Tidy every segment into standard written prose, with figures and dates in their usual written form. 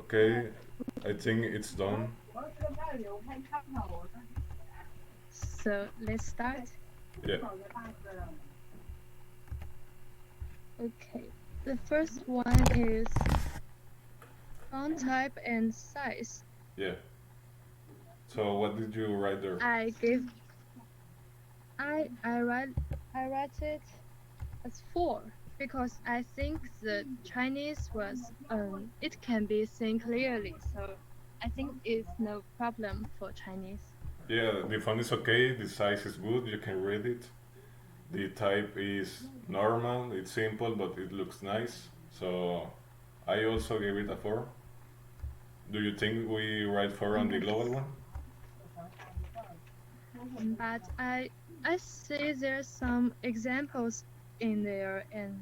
Okay, I think it's done. So let's start. Yeah. Okay. The first one is font type and size. Yeah. So what did you write there? I write it as 4 because I think the Chinese was it can be seen clearly, so I think it's no problem for Chinese. Yeah, the font is okay, the size is good, you can read it. The type is normal, it's simple, but it looks nice. So I also gave it a 4. Do you think we write 4 on the global Yes. one? But I see there's some examples in there and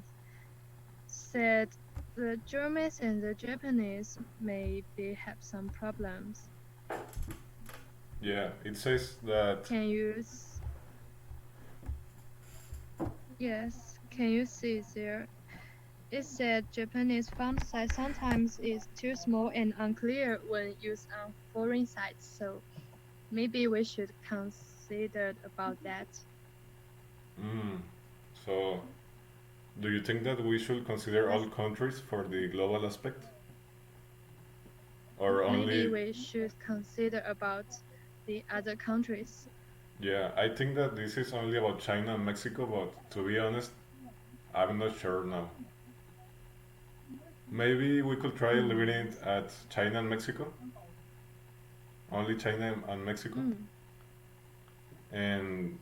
said the Germans and the Japanese maybe have some problems. Yeah, it says that. Can you yes, can you see there? It said Japanese font size sometimes is too small and unclear when used on foreign sites, so maybe we should consider about that. Mm, so, do you think that we should consider all Yes, countries for the global aspect? Or maybe only. we should consider about the other countries. Yeah, I think that this is only about China and Mexico, but to be honest, I'm not sure now. Maybe we could try leaving it Yes. at China and Mexico, only China and Mexico, Mm, and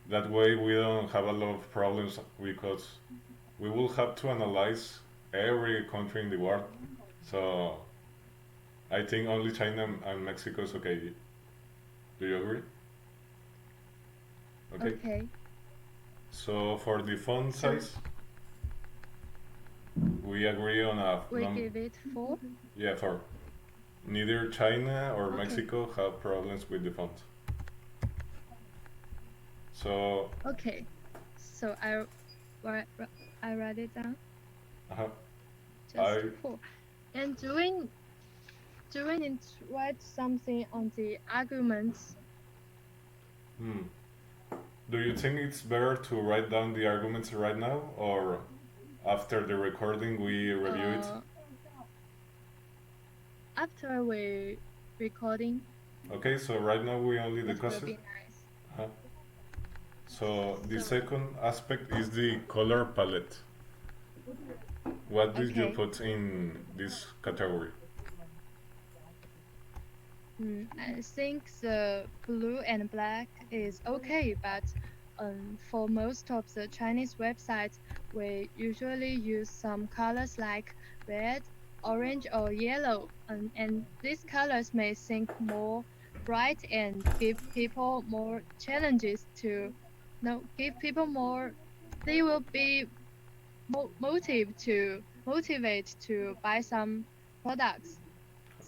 that way we don't have a lot of problems because we will have to analyze every country in the world. So I think only China and Mexico is okay. Do you agree? Okay. okay. So for the font So size, we agree on a we give it 4. yeah, for neither China or Okay. Mexico have problems with the font. So Okay. So write I write it down. uh, Just I 4. And do we need to write something on the arguments? hmm, do you think it's better to write down the arguments right now or after the recording we review it? Uh, after we recording, Okay, so right now we only that will discuss it. be nice. Uh, so the So second aspect is the color palette. What did you okay. put in this category? I think the blue and black is okay, but for most of the Chinese websites, we usually use some colors like red, orange, or yellow, and these colors may seem more bright and give people more challenges to, no, give people more. They will be motivate to buy some products.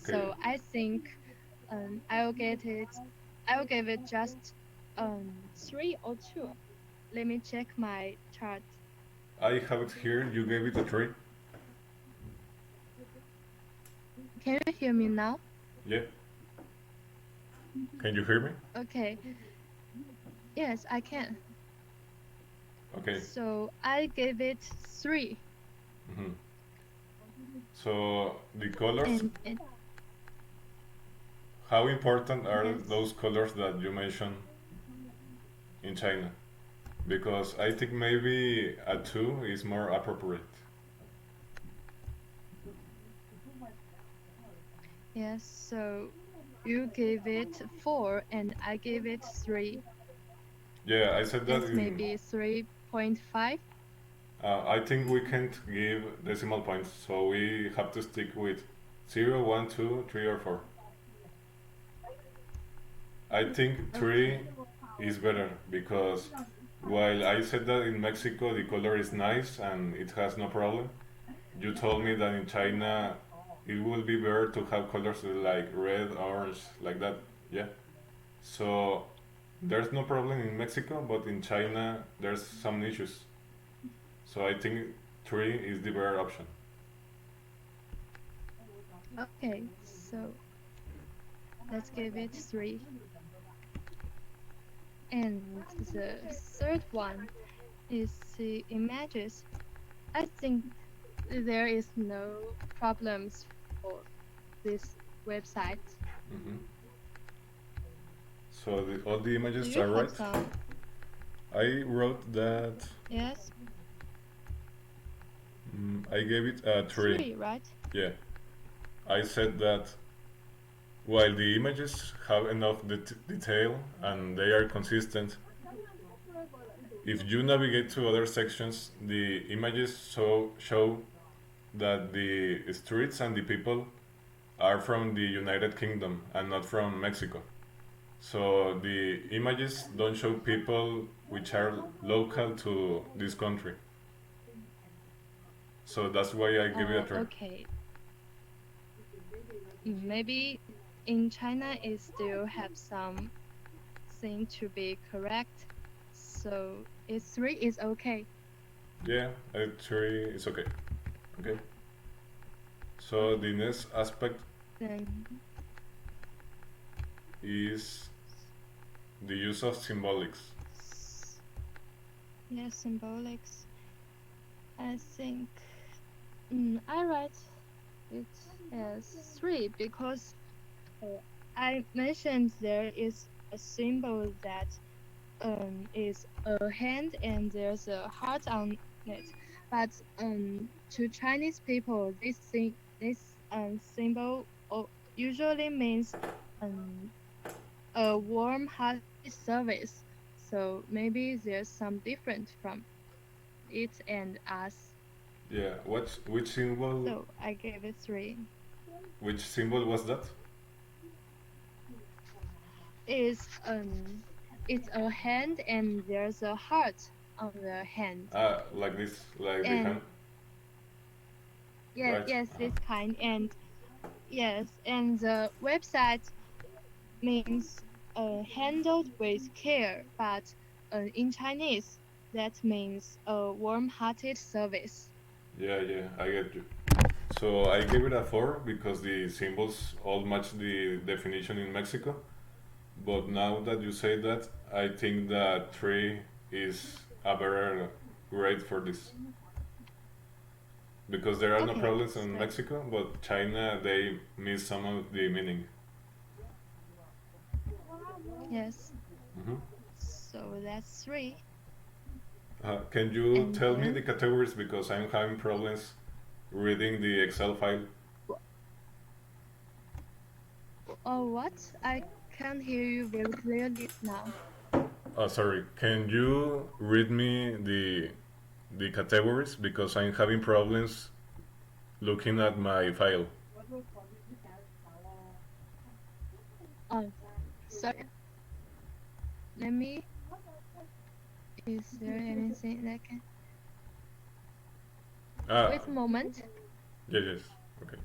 Okay, So I think I will get it. I will give it just 3 or 2. Let me check my chart. I have it here. You gave it a 3. Can you hear me now? Yeah. Can you hear me? Okay. Yes, I can. Okay. So I gave it 3. hmm So the colors, And how important are yes. those colors that you mentioned in China? Because I think maybe a 2 is more appropriate. Yes. So you gave it 4 and I gave it 3. Yeah, I said that That's in. maybe 3.5. I think we can't give decimal points, so we have to stick with 0, 1, 2, 3, or 4. I think 3 Okay. is better because while I said that in Mexico the color is nice and it has no problem, you told me that in China it will be better to have colors like red, orange, like that. Yeah. So there's no problem in Mexico, but in China there's some issues. So I think 3 is the better option. Okay, so let's give it 3. And the third one is the images. I think there is no problems for this website. Hmm. So all the Do images you are have right. some? I wrote that. Yes, I gave it a 3. 3, right? Yeah, I said that while the images have enough detail and they are consistent, if you navigate to other sections, the images show that the streets and the people are from the United Kingdom and not from Mexico. So the images don't show people which are local to this country. So that's why I give it a Oh, 3. okay. Maybe in China it still have some thing to be correct. So it's 3 is okay. Yeah, a 3 is okay. Okay. So Okay. the next aspect Then is the use of symbolics. yeah, symbolics. I think I write it as 3 because uh, I mentioned there is a symbol that is a hand and there's a heart on it. But to Chinese people, this symbol usually means um a warm-hearted service. So maybe there's some different from it and us. Yeah, which symbol? So I gave it 3. Which symbol was that? Is it's a hand and there's a heart on the hand. Like this, like the And hand, yeah, right? yes, this kind. And yes, and the website means handled with care, but in Chinese that means a warm-hearted service. Yeah, yeah, I get you. So I gave it a 4 because the symbols all match the definition in Mexico. But now that you say that, I think that 3 is a better grade for this. Because there are no Okay, problems in so Mexico, but China, they miss some of the meaning. yes, Hmm. so that's 3. Can you And tell me the then categories because I'm having problems reading the Excel file? oh, what? I can't hear you very clearly now. Sorry. Can you read me the categories because I'm having problems looking at my file? Oh, sorry. Let me. Is there anything that can? Ah, Wait a moment. yes, yes. Okay.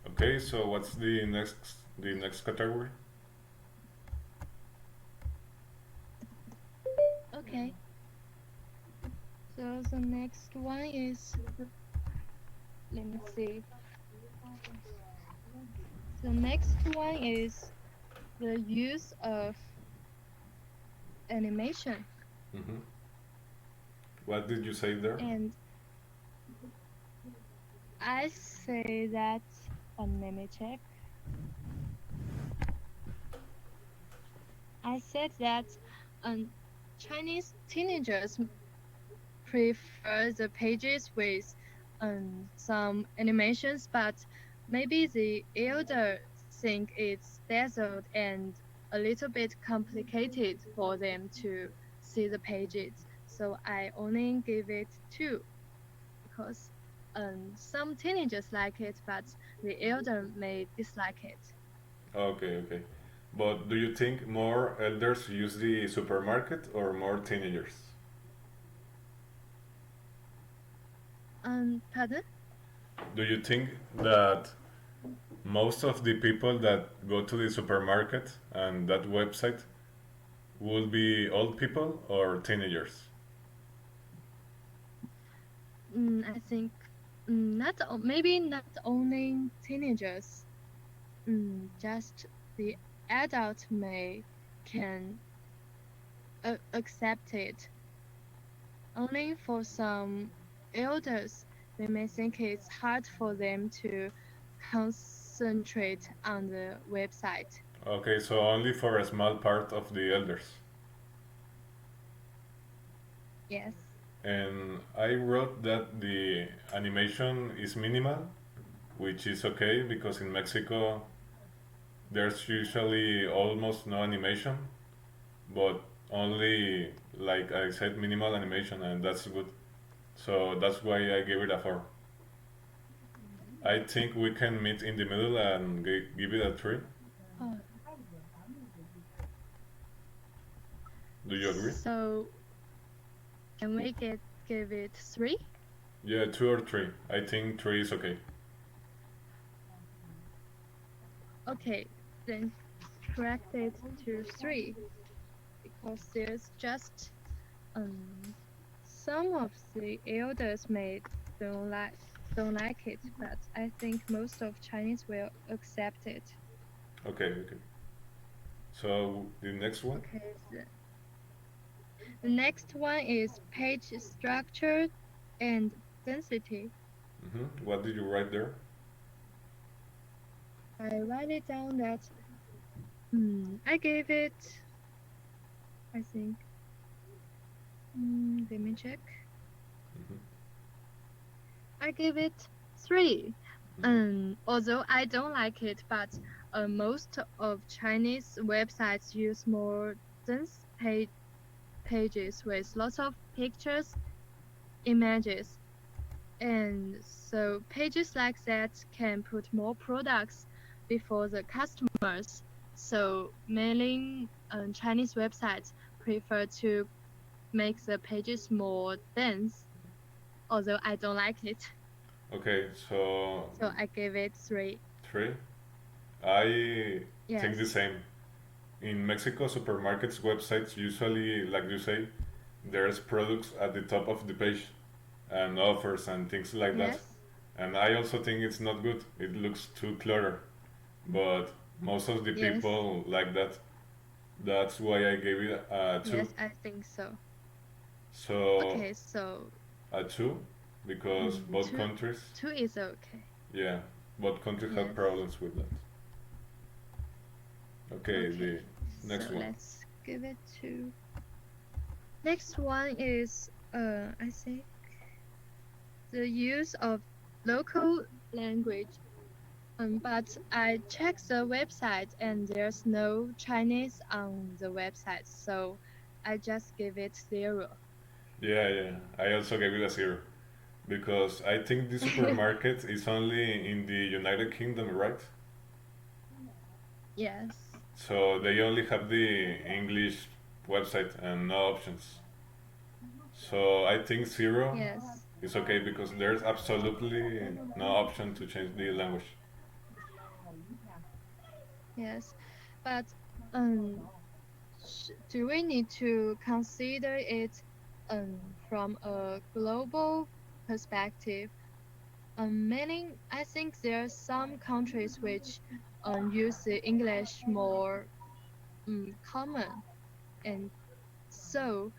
Okay. So what's the next category? Okay. So the next one is, let me see. The next one is the use of animation. Mm-hmm. What did you say there? And I say that, let me check. I said that um, Chinese teenagers prefer the pages with some animations, but maybe the elder think it's dazzled and a little bit complicated for them to see the pages. So I only give it 2 because some teenagers like it, but the elder may dislike it. Okay, okay. But do you think more elders use the supermarket or more teenagers? Pardon? Do you think that most of the people that go to the supermarket and that website will be old people or teenagers? I think maybe not only teenagers. Just the adult may can accept it. Only for some elders, they may think it's hard for them to concentrate on the website. Okay, so only for a small part of the elders. Yes. And I wrote that the animation is minimal, which is okay because in Mexico there's usually almost no animation, but only, like I said, minimal animation, and that's good. So that's why I gave it a 4. I think we can meet in the middle and give it a 3. Oh, Do you agree? so can we give it 3? Yeah, 2 or 3. I think 3 is okay. Okay, then correct it to 3 because there's just um some of the elders may don't like don't like it, but I think most of Chinese will accept it. Okay, okay. So the next one? Okay, the next one is page structure and density. What did you write there? I write it down that I gave it, I think, let me check. hmm I give it 3. Although I don't like it, but most of Chinese websites use more dense pages with lots of pictures, images, and so pages like that can put more products before the customers. So many Chinese websites prefer to make the pages more dense, although I don't like it. Okay, so So I give it 3. 3. I think the Yes. same. In Mexico, supermarkets websites usually, like you say, there's products at the top of the page and offers and things like that. Yes. And I also think it's not good. It looks too cluttered. But most of the Yes. people like that. That's why I gave it a 2. Yes, I think so. So Okay, so a 2 because both 2 countries, 2 is okay. yeah, both countries have Yes. problems with that. Okay, the Okay. next So one. let's give it 2. Next one is I think the use of local language. But I checked the website and there's no Chinese on the website, so I just give it 0. Yeah, yeah. I also gave it a 0 because I think the supermarket is only in the United Kingdom, right? Yes. So they only have the English website and no options. So I think 0 Yes. is okay because there's absolutely no option to change the language. Yes. But um do we need to consider it from a global perspective? Meaning, I think there are some countries which use the English more common, and so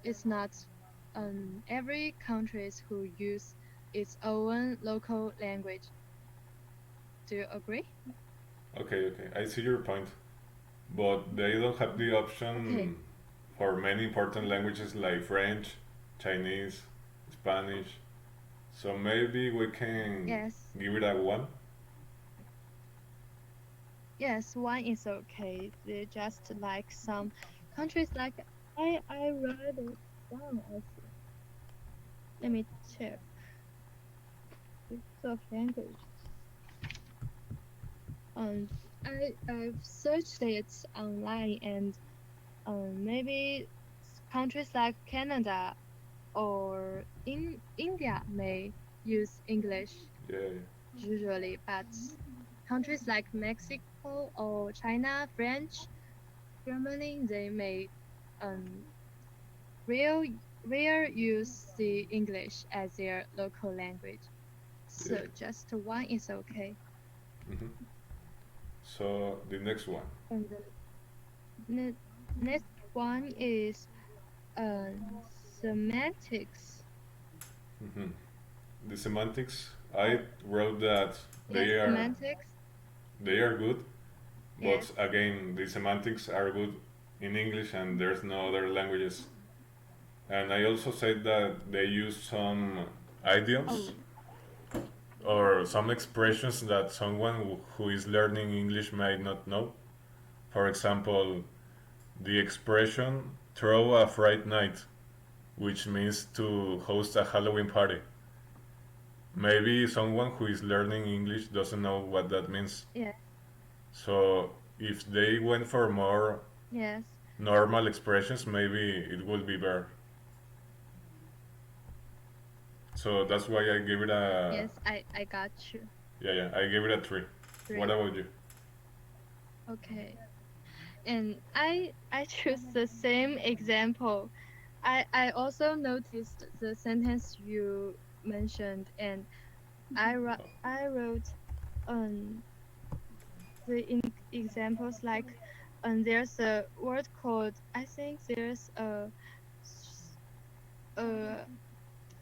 it's not every countries who use its own local language. Do you agree? Okay, okay. I see your point. but they don't have the Okay. option for many important languages like French, Chinese, Spanish. So maybe we can Yes. give it a one. Yes, one is okay. They just like some countries like I read it down. I think. Let me check. It's of language. Um, I've searched it online and maybe countries like Canada or in India may use English Yeah, usually, but countries like Mexico or China, French, Germany, they may um real rare use the English as their local language. yeah. So just one is okay. Hmm. So the next one. And the ne next one is uh semantics. Hmm. The semantics, I wrote that Yes, they are semantics. they are good, Yes. but again, the semantics are good in English and there's no other languages. And I also said that they use some idioms Oh, or some expressions that someone who is learning English might not know. For example, the expression throw a fright night, which means to host a Halloween party. Maybe someone who is learning English doesn't know what that means. yes, So if they went for more yes, normal expressions, maybe it would be better. So that's why I give it a, yes. I got you. yeah, I give it a 3. What Three. about you? Okay. And I choose the same example. I also noticed the sentence you mentioned, and I wrote the examples like there's a word called I think there's a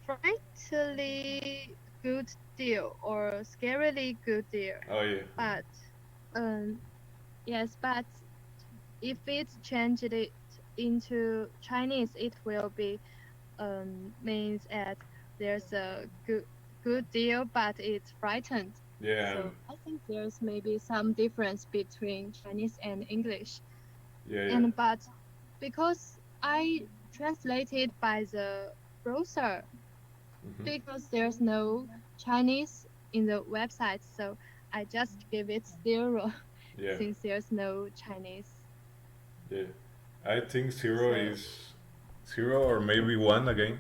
frightfully good deal or scarily good deal, Oh yeah, but um yes, but if it's changed it into Chinese, it will be means that there's a good deal, but it's frightened. yeah, and So I think there's maybe some difference between Chinese and English. yeah, yeah. And but because I translated by the browser, Hmm. because there's no Chinese in the website, so I just give it 0 Yeah, since there's no Chinese. yeah. I think 0 So is 0 or maybe 1 again,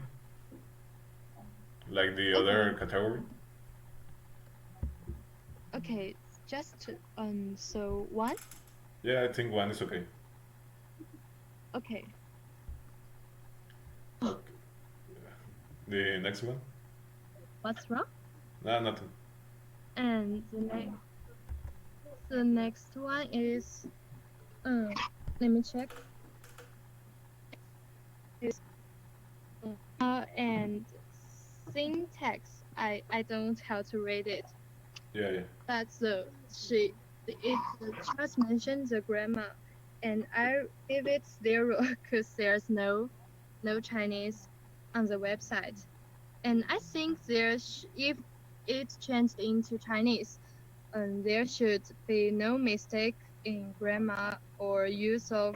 like the other okay, category. okay, just so one, Yeah, I think 1 is okay. okay. Okay. The next one? What's wrong? Nah, nothing. And the next one is um let me check. Is and syntax. I don't how to read it. Yeah, yeah, But it just mentioned the grammar, and I give it 0 because there's no Chinese on the website. And I think if it's changed into Chinese, there should be no mistake in grammar or use of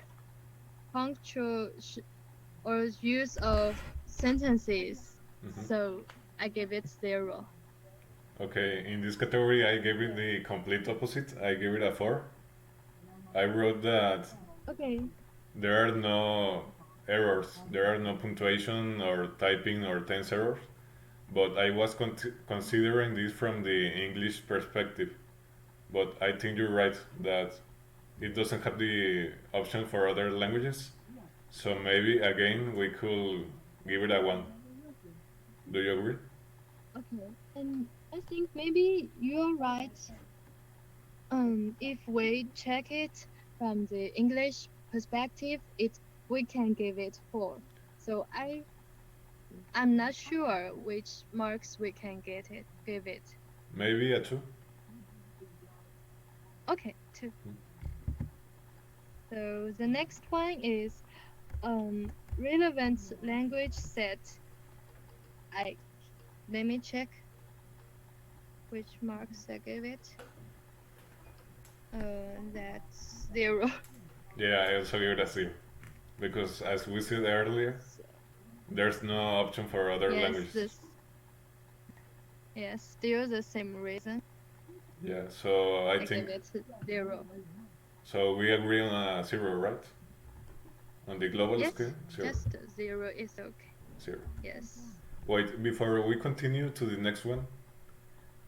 punctuation or use of sentences. hmm. So I give it 0. Okay, in this category, I gave it the complete opposite. I gave it a 4. I wrote that Okay. there are no errors, there are no punctuation or typing or tense errors, but I was considering this from the English perspective. But I think you're right that it doesn't have the option for other languages. So maybe again we could give it a 1. Do you agree? Okay. And I think maybe you're right. If we check it from the English perspective, we can give it 4. So I'm not sure which marks we can give it. Maybe a 2. Okay, 2. So the next one is relevant language set. I Let me check which marks I gave it. That's 0. Yeah, I also give it a 0 because, as we said earlier, So, there's no option for other yes, languages. this yes, still the same reason. Yeah, so I I think give it 0. so. We agree on a 0, right? On the global scale, Yes, 0, just 0 is okay. 0. Yes. Wait, before we continue to the next one,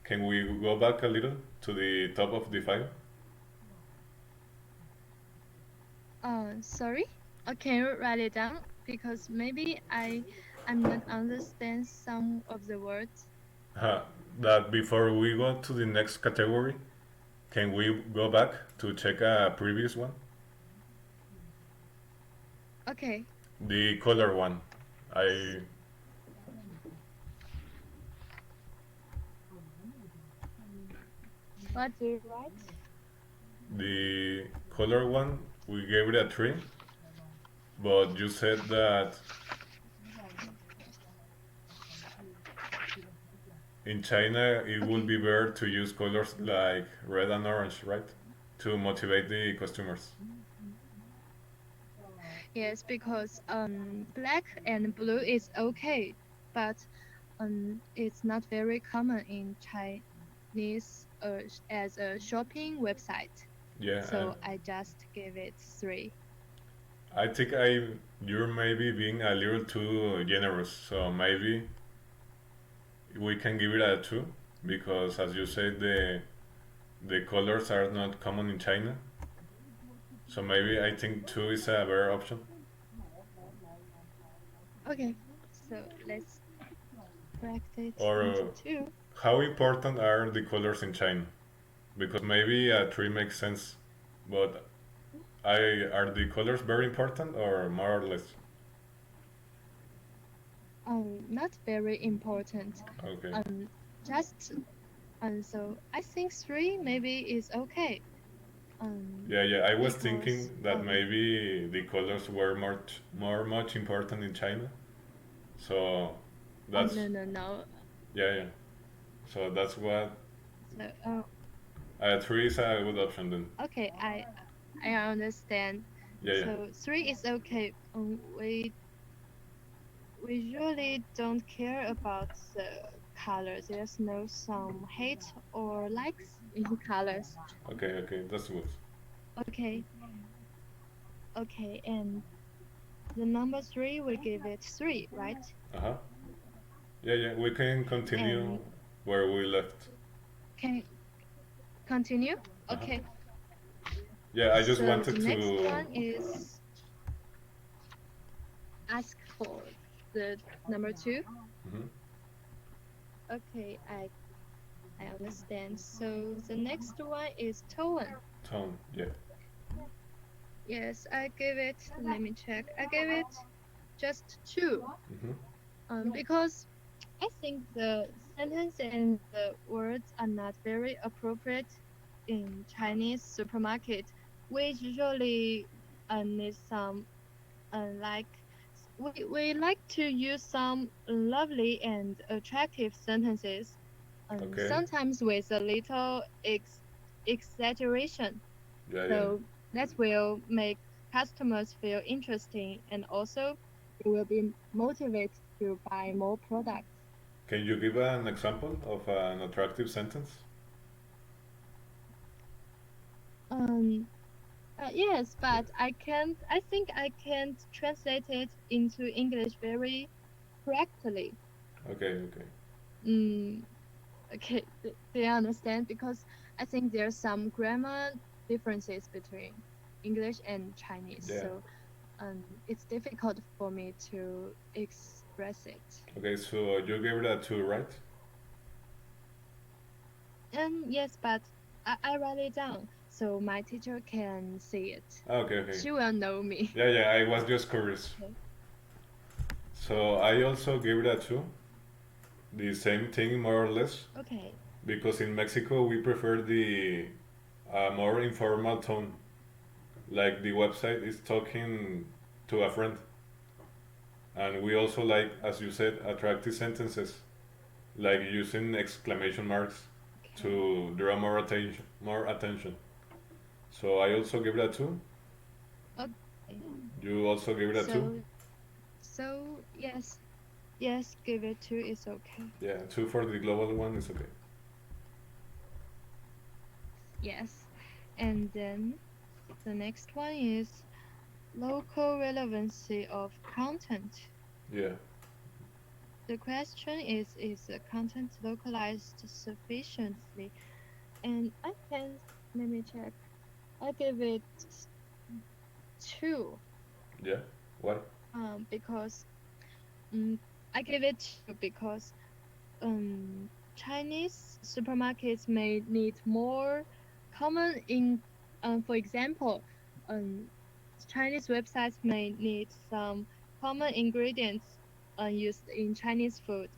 can we go back a little to the top of the file? Sorry. Can you write it down? Because maybe I'm not understand some of the words. Uh, that before we go to the next category, can we go back to check a previous one? Okay. The color one. I What do you write? the color one we gave it a 3, but you said that in China it would Okay. be better to use colors like red and orange, right? To motivate the customers. Yes, because black and blue is okay, but it's not very common in Chinese as a shopping website. Yeah, So I just give it 3. I think you're maybe being a little too generous. So maybe we can give it a 2 because, as you said, the colors are not common in China. So maybe I think 2 is a better option. Okay. So let's correct it Or into 2. how important are the colors in China? Because maybe a 3 makes sense, but are the colors very important or more or less? Not very important. Okay. Um, just so I think 3 maybe is okay. Yeah, yeah. I was Because thinking that maybe the colors were much important in China. So that's no, no, no. yeah, yeah. So that's what So 3 is a good option then. okay, I understand. Yeah, yeah. So 3 is okay. We usually don't care about the colors. There's no some hate or likes in colors. Okay, okay. That's good. Okay, okay, and the number 3 we give it 3, right? Uh huh. Yeah, yeah. We can continue And where we left. can continue. Uh huh. Okay. Yeah, I just So the wanted next to. one is ask for the number 2. Mhm. Okay, I understand. So the next one is tone. Tone. Yeah. Yes, I give it. Let me check. I gave it just 2. Mhm. Because I think the sentence and the words are not very appropriate in Chinese supermarket. We usually need some like we like to use some lovely and attractive sentences, Okay. sometimes with a little exaggeration. Yeah, yeah. So that will make customers feel interesting and also they will be motivated to buy more products. Can you give an example of an attractive sentence? Um, yes, but I can't. I think I can't translate it into English very correctly. Okay, okay. Mm, okay, do you understand? Because I think there's some grammar differences between English and Chinese, Yeah. so it's difficult for me to express it. Okay, so you gave it a 2, right? Yes, but I write it down so my teacher can see it. Okay, okay. She will know me. Yeah, yeah, I was just curious. Okay. So I also gave it a 2. The same thing, more or less, Okay. because in Mexico we prefer the more informal tone. like the website is talking to a friend. And we also like, as you said, attractive sentences, like using exclamation marks Okay. to draw more attention. More attention. So I also give it a two. Okay. You also give it a two. So yes, yes, give it two is okay. Yeah, two for the global one is okay. Yes. And then the next one is local relevancy of content. Yeah. The question is the content localized sufficiently? And I can, let me check. I give it two, Yeah. Why? because um, I give it two because Chinese supermarkets may need more common for example, um, Chinese websites may need some common ingredients used in Chinese food,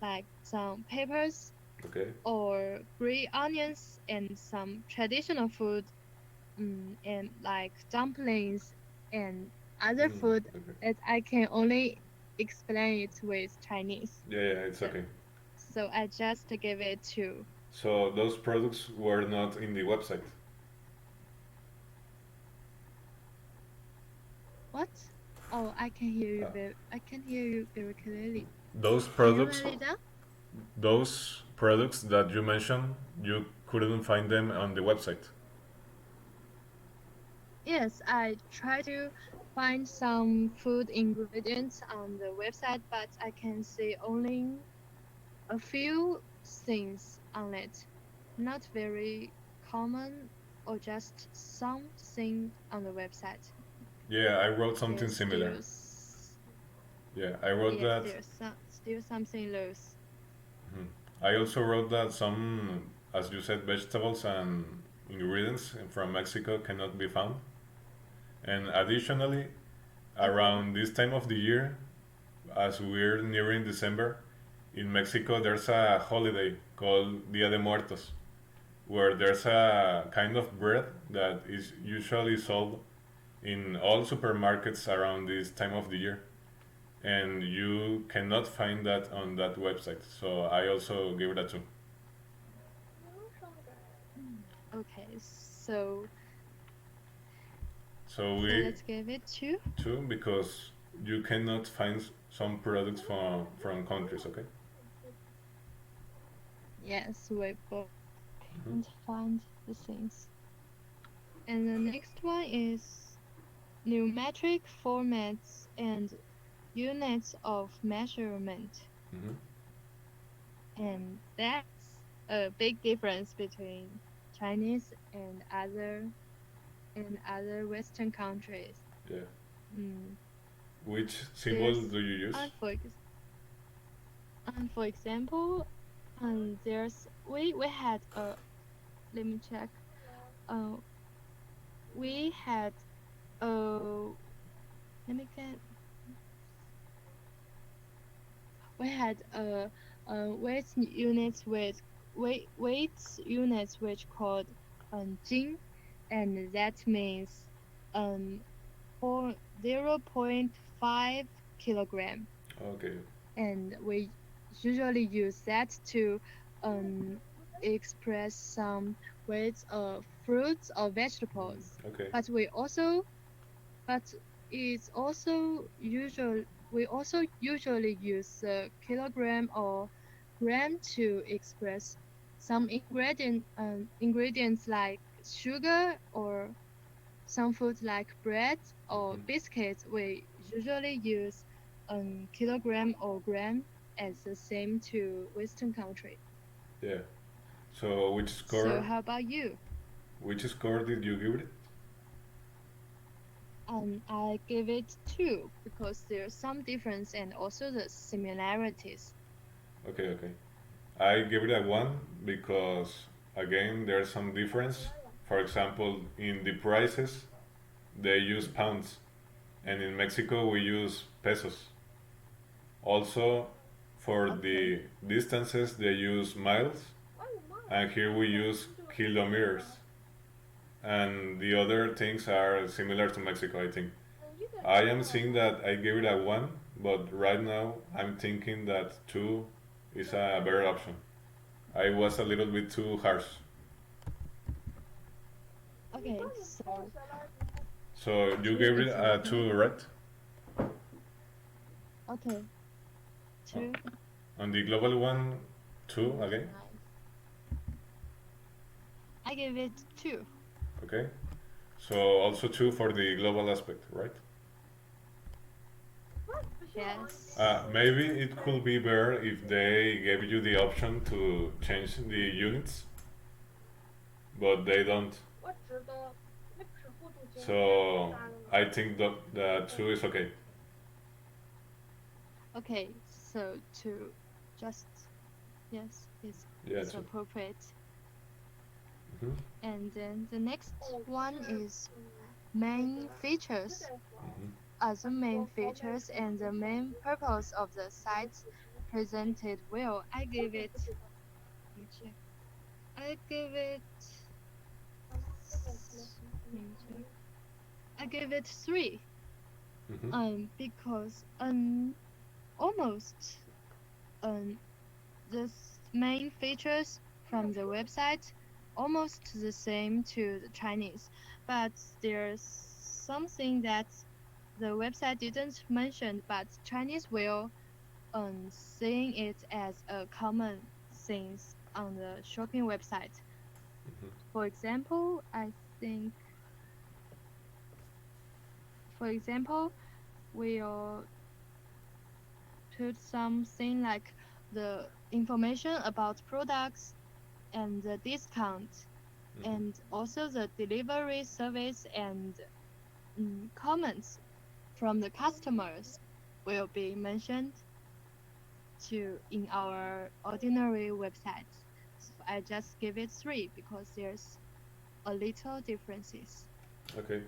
like some peppers Okay. or green onions and some traditional food, and like dumplings and other Mm, food okay. that I can only explain it with Chinese. Yeah, yeah, it's So, okay. so I just give it to So those products were not in the website. what? Oh, Uh, I can hear you very clearly. those Can you products, write it down? those products that you mentioned, you couldn't find them on the website. Yes, I try to find some food ingredients on the website, but I can see only a few things on it. Not very common or just something on the website. Yeah, I wrote something There's similar. still, Yeah, I wrote yes, that. there's still something loose. Mhm. I also wrote that some, as you said, vegetables and ingredients from Mexico cannot be found. And additionally, Okay, around this time of the year, as we're nearing December, in Mexico there's a holiday called Dia de Muertos, where there's a kind of bread that is usually sold in all supermarkets around this time of the year. And you cannot find that on that website. So I also give it a two. okay, so So so we let's give it two. two because you cannot find some products from countries. Okay. Yes, we both Mhm. can't find the things. And the next one is numeric formats and units of measurement. Mhm. And that's a big difference between Chinese and other Western countries. Yeah. Mm, Which symbol there's do you use? and for example, we had a let me check. Uh, we had a let me get we had weights units which called jing, and that means um for 0.5 kilogram, Okay. and we usually use that to um express some weights of fruits or vegetables. Okay. But we also but it's also usual we also usually use kilogram or gram to express some ingredients like sugar, or some foods like bread or Mhm. biscuits. We usually use kilogram or gram as the same to Western country. Yeah. So So how about you? which score did you give it? I give it two because there's some difference and also the similarities. Okay, okay. I give it a one because again there's some difference. For example, in the prices they use pounds, and in Mexico we use pesos. Also, for Okay. the distances they use miles, and here we use kilometers. and the other things are similar to Mexico, I think. I am seeing that I gave it a 1, but right now I'm thinking that 2 is a better option. I was a little bit too harsh. Okay, so So you 2 gave it is a okay. 2, right? Okay, Oh. 2 On the global one, 2 is again? nice. I give it 2. Okay. So also 2 for the global aspect, right? Yes. Maybe it could be better if they gave you the option to change the units, but they don't. So I think the 2 is okay. Okay, so 2 just yes, Yeah, it's 2. appropriate. Hmm. And then the next one is main features. Hmm. As the main features and the main purpose of the site presented well, I give it. Let me check. I give it. Let me check. I give it 3. Hmm. Because almost um the main features from the website almost the same to the Chinese, but there's something that the website didn't mention, but Chinese will seeing it as a common things on the shopping website. For example, think, for example, we'll put something like the information about products and the discount, Hmm. and also the delivery service and comments from the customers will be mentioned to in our ordinary website. So I just give it 3 because there's a little differences. Okay.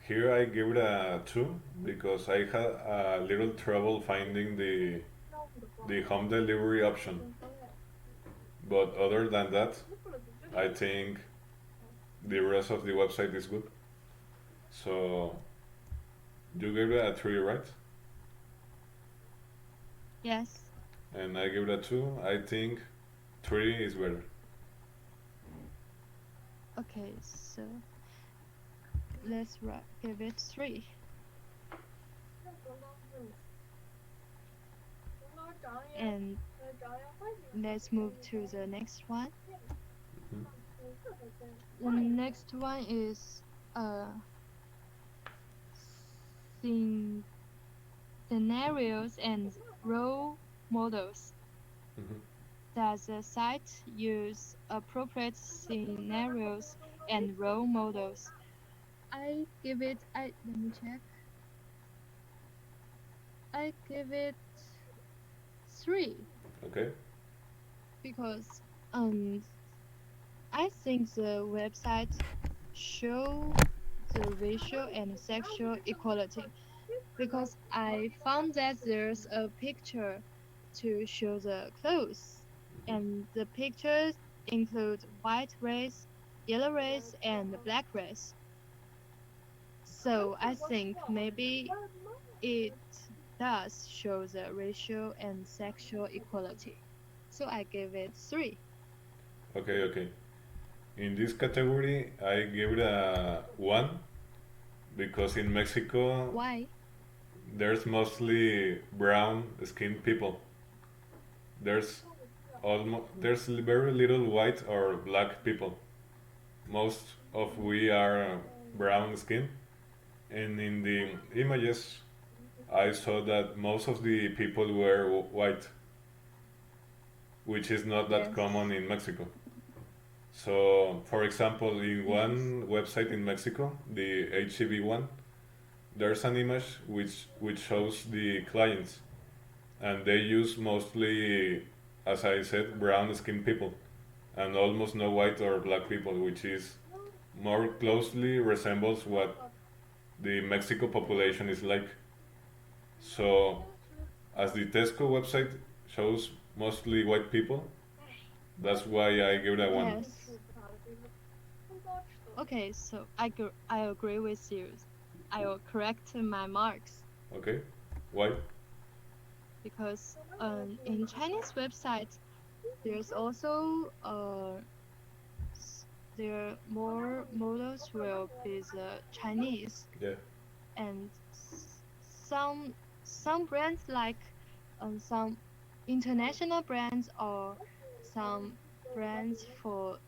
Here I give it a 2 because I had a little trouble finding the home delivery option. But other than that, I think the rest of the website is good. So you gave it a 3, right? Yes. And I give it a 2. I think 3 is better. Okay, so give it 3. And let's move to the next one. Mhm. The next one is scen- scenarios and role models. Mhm. Does the site use appropriate scenarios and role models? Let me check. I give it 3 Okay. because um I think the website show the racial and sexual equality because I found that there's a picture to show the clothes, and the pictures include white race, yellow race, and black race. So I think maybe it does show the racial and sexual equality. So I give it 3. Okay. Okay. In this category, I give it a 1 because in Mexico Why? there's mostly brown skinned people. There's very little white or black people. Most of we are brown skin, and in the images I saw that most of the people were white, which is not that common Yes. in Mexico. So, for example, in Yes. one website in Mexico, the HCV one, there's an image which shows the clients, and they use mostly, as I said, brown skinned people, and almost no white or black people, which is more closely resembles what the Mexico population is like. So, as the Tesco website shows mostly white people, that's why I give it a 1. Yes. Okay, so I agree with you. I will correct my marks Okay, why? because in Chinese websites there's also there more models will be the Chinese Yeah, and some some brands like some international brands or some brands for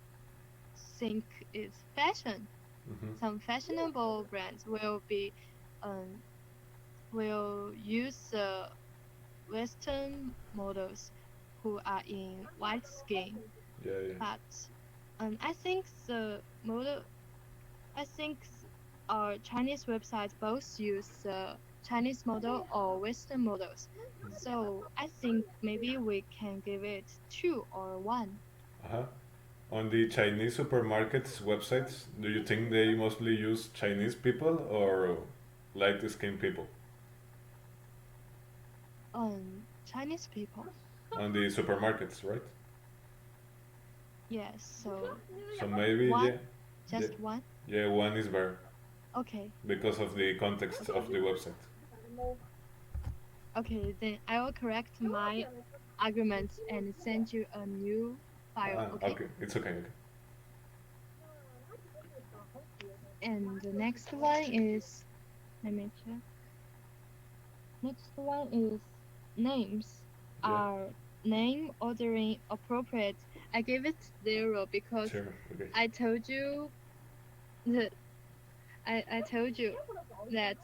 think is fashion. mm-hmm. Some fashionable brands um will use Western models who are in white skin, Yeah, yeah. but I think I think our Chinese websites both use Chinese model or Western models. So I think maybe we can give it two or one. Uh-huh. On the Chinese supermarkets websites, do you think they mostly use Chinese people or light skinned people Chinese people. on the supermarkets, right? Yes. So So maybe, one, yeah, yeah, just one. yeah, one is better Okay. because of the context of the website. Okay. Then I will correct my arguments and send you a new file. Okay. Okay, it's okay, okay. And the next one is let me check. Next one is names. Yeah, Are name ordering appropriate? I gave it zero because sure, okay. I told you that I told you that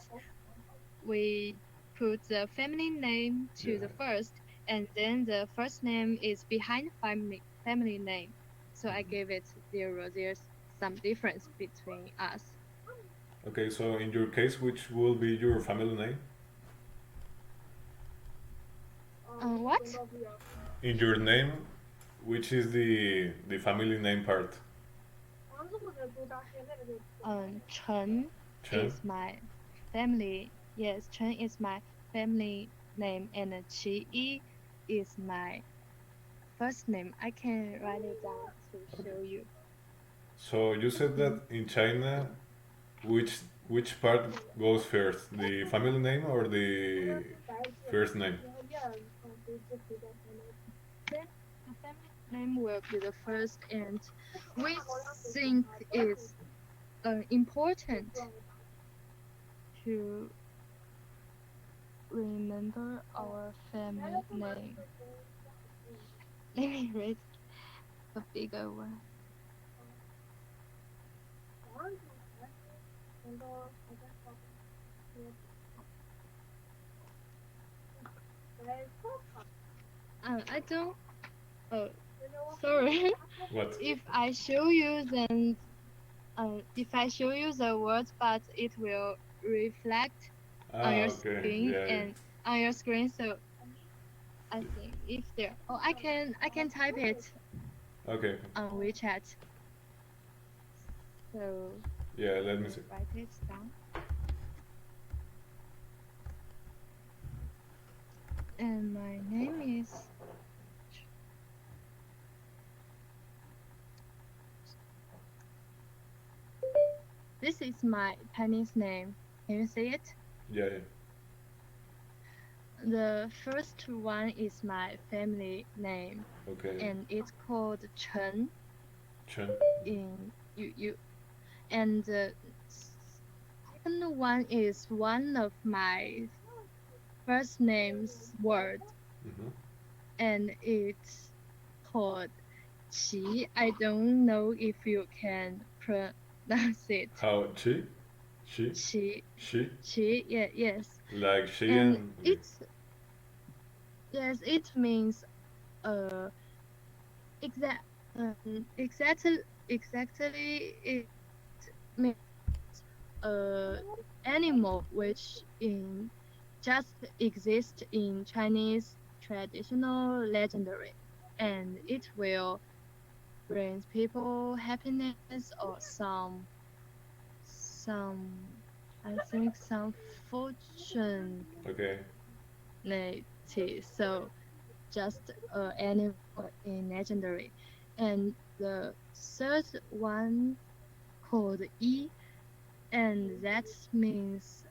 we put the family name Yeah, to the first and then the first name is behind family name. So I gave it zero. There's some difference between us. okay, so in your case, which will be your family name? What? In your name, which is the family name part? Chen Chen? is my family. Yes, Chen is my family name, and Qi Yi is my first name. I can write it down to Okay. show you. So you said that Mm. in China, which part goes first, the family name or the first name? The family name will be the first, and we think it's important to remember our family name. Let me read a bigger one. I don't. Oh, sorry. What? If I show you, then if I show you the words, but it will reflect on Ah, your okay. screen Yeah, yeah. and on your screen. So I think if there, oh, I can type it Okay. on WeChat. So Yeah, let let me me see. write it down. And my name is. This is my Chinese name. Can you see it? Yeah, yeah. The first one is my family name, Okay. and it's called Chen Chen. in you. And the second one is one of my first name's word, Mm-hmm. and it's called Qi. I don't know if you can pronounce it. How? Chi? She? Qi, She? Qi, yeah, yes. Like she And and. Okay. it's yes, it means uh exact exactly it means uh animal which in just exist in Chinese traditional legendary, and it will bring people happiness or some I think some fortunate. Okay. So just animal in legendary, and the third one called Yi, and that means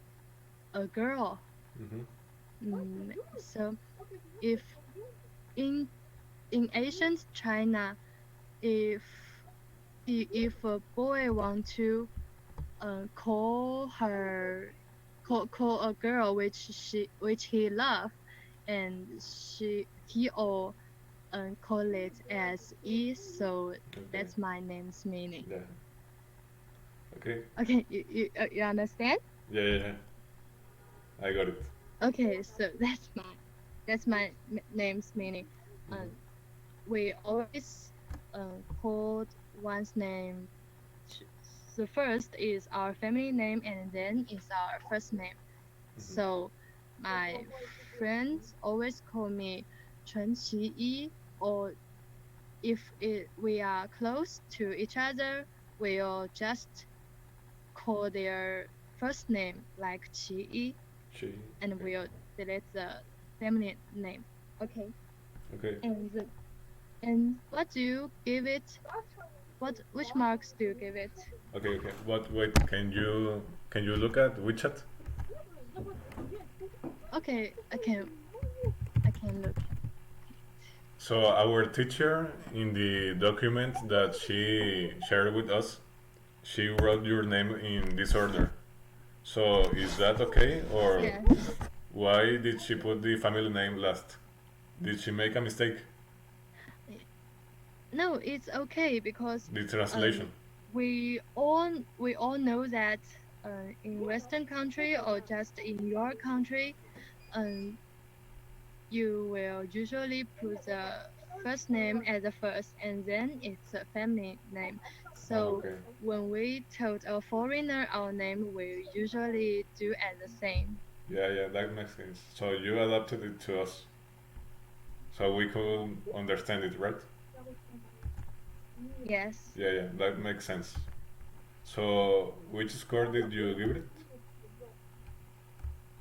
a girl. Mm-hmm. So if in ancient China, if if a boy want to call her call a girl which he love, and he or call it as Yi, so Okay. that's my name's meaning. Yeah. Okay. Okay, you understand? Yeah, yeah, yeah. I got it. Okay, so that's my name's meaning. Mm-hmm. We always called one's name. The first is our family name, and then is our first name. Mm-hmm. So my friends always call me Chen Qi, or if we are close to each other, we'll just call their first name like Qi, She. and Okay. we'll delete the family name. Okay. Okay. And what do you give it? Which marks do you give it? Okay. Okay. What? Wait. Can you look at WeChat? Okay, I can look. So our teacher in the document that she shared with us, she wrote your name in this order. So is that okay, or Yes. why did she put the family name last? Did she make a mistake? No, it's okay because The um translation. we all know that in Western country or just in your country, um you will usually put the first name as the first, and then it's a family name. So Okay. when we told a foreigner our name, we usually do as the same. Yeah, yeah, that makes sense. So you adapted it to us, so we could understand it, right? Yes, Yeah, yeah, that makes sense. So which score did you give it?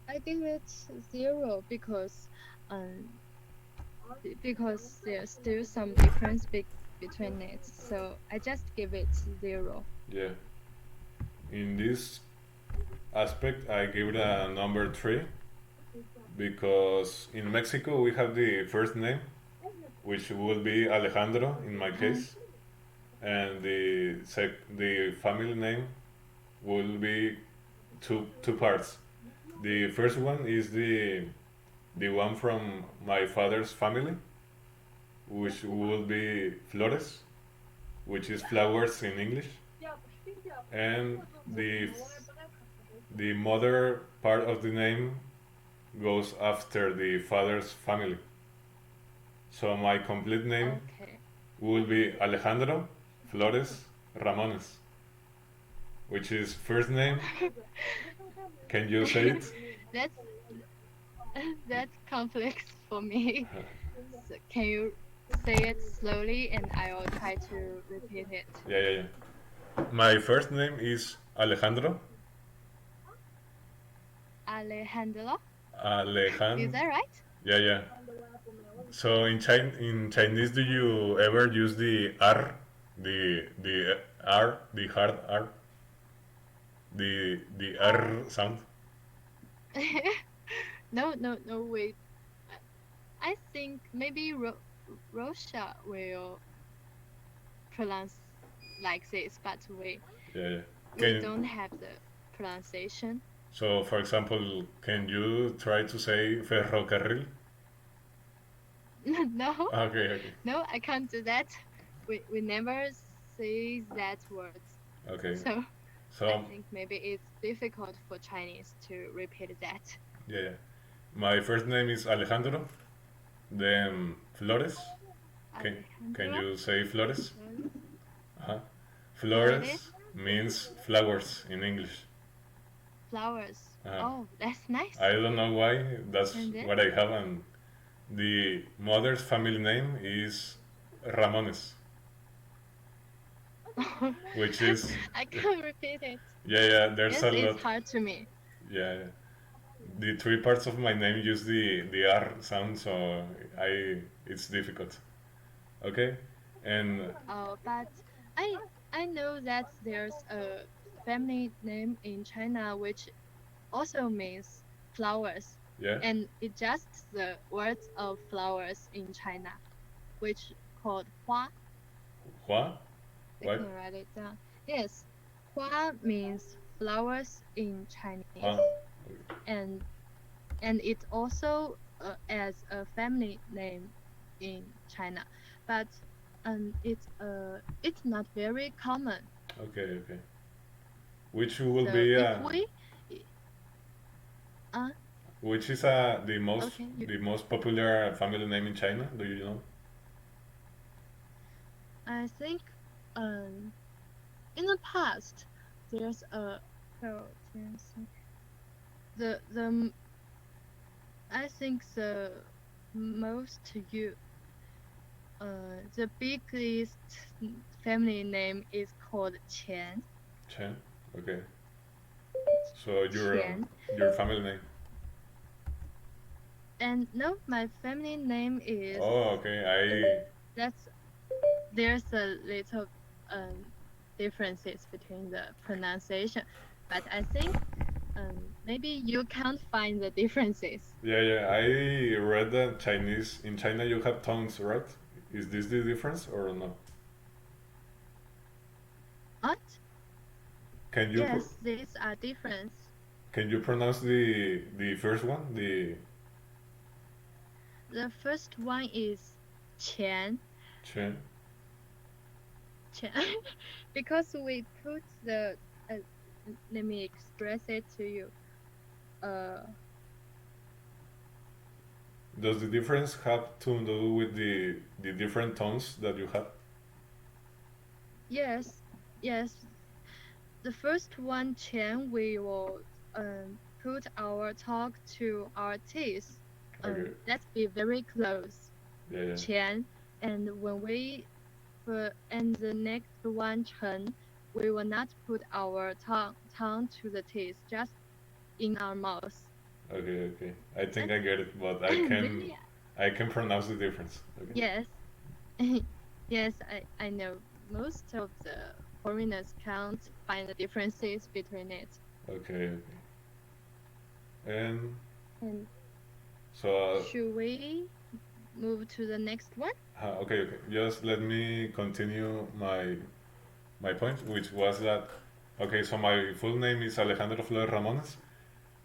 I give it 0 because there's still some difference between it. So I just give it 0. Yeah. In this aspect, I give it a number 3 because in Mexico we have the first name, which will be Alejandro in my Uh, case, and the family name will be two parts. The first one is the one from my father's family, which will be Flores, which is flowers in English, and the mother part of the name goes after the father's family. So my complete name okay. will be Alejandro Flores Ramones, which is first name. Can you say it? that's that's complex for me. So can you say it slowly and I will try to repeat it. Yeah, yeah, yeah. My first name is Alejandro. Alejandro, is Alejan. that right? Yeah, yeah. So in Chinese, do you ever use the R, the R, the hard R, the Uh, R sound? no, no, no, wait. I think maybe Russia will pronounce like this, but Yeah, yeah. we Can don't have the pronunciation. so for example, can you try to say ferrocarril? No, Okay, okay, no, I can't do that. We never say that words. okay. So I So think maybe it's difficult for Chinese to repeat that. yeah, yeah. My first name is Alejandro. Then Flores. Can Alejandro, you say Flores? Flores, Uh-huh. Flores, Flores means flowers in English. flowers. Uh-huh. Oh, that's nice. I don't know why. That's And then what I have, and the mother's family name is Ramones, which is I can't repeat it. yeah, yeah. There's Yes, a it's lot. hard to me. Yeah, yeah. The three parts of my name use the R sound, so I it's difficult. Okay, and But I I know that there's a family name in China which also means flowers, Yeah. and it just the words of flowers in China, which called Hua. Hua? I What? can write it down. Yes, Hua means flowers in Hua. Chinese, and it also as a family name in China, but it's not very common. Okay, okay. Which will So be if we uh which is okay, the most popular family name in China? Do you know? I think um in the past there's a so the I think most you the biggest family name is called Qian. Chen. Okay. So Qian. your family name. And no, my family name is Oh, okay. that's there's a little um differences between the pronunciation, but I think maybe you can't find the differences. Yeah. I read that Chinese in China you have tongues, right? Is this the difference or no? What? Can you Yes, these are different. can you pronounce the first one? The The first one is Qian, Chen. Qian, because we put the let me express it to you. Uh, Does the difference have to do with the different tones that you have? yes, yes. The first one, Qian, we will put our talk to our teeth. Okay. Let's be very close, Yeah. Qian. And when we put and the next one, Chen, we will not put our tongue to the teeth, just in our mouth. Okay. I think I That's get it, but the I can pronounce the difference. Okay. yes, yes. I know most of the foreigners can't find the differences between it. Okay. And And so should we move to the next one? okay. Just let me continue my point, which was that okay. So my full name is Alejandro Flores Ramones,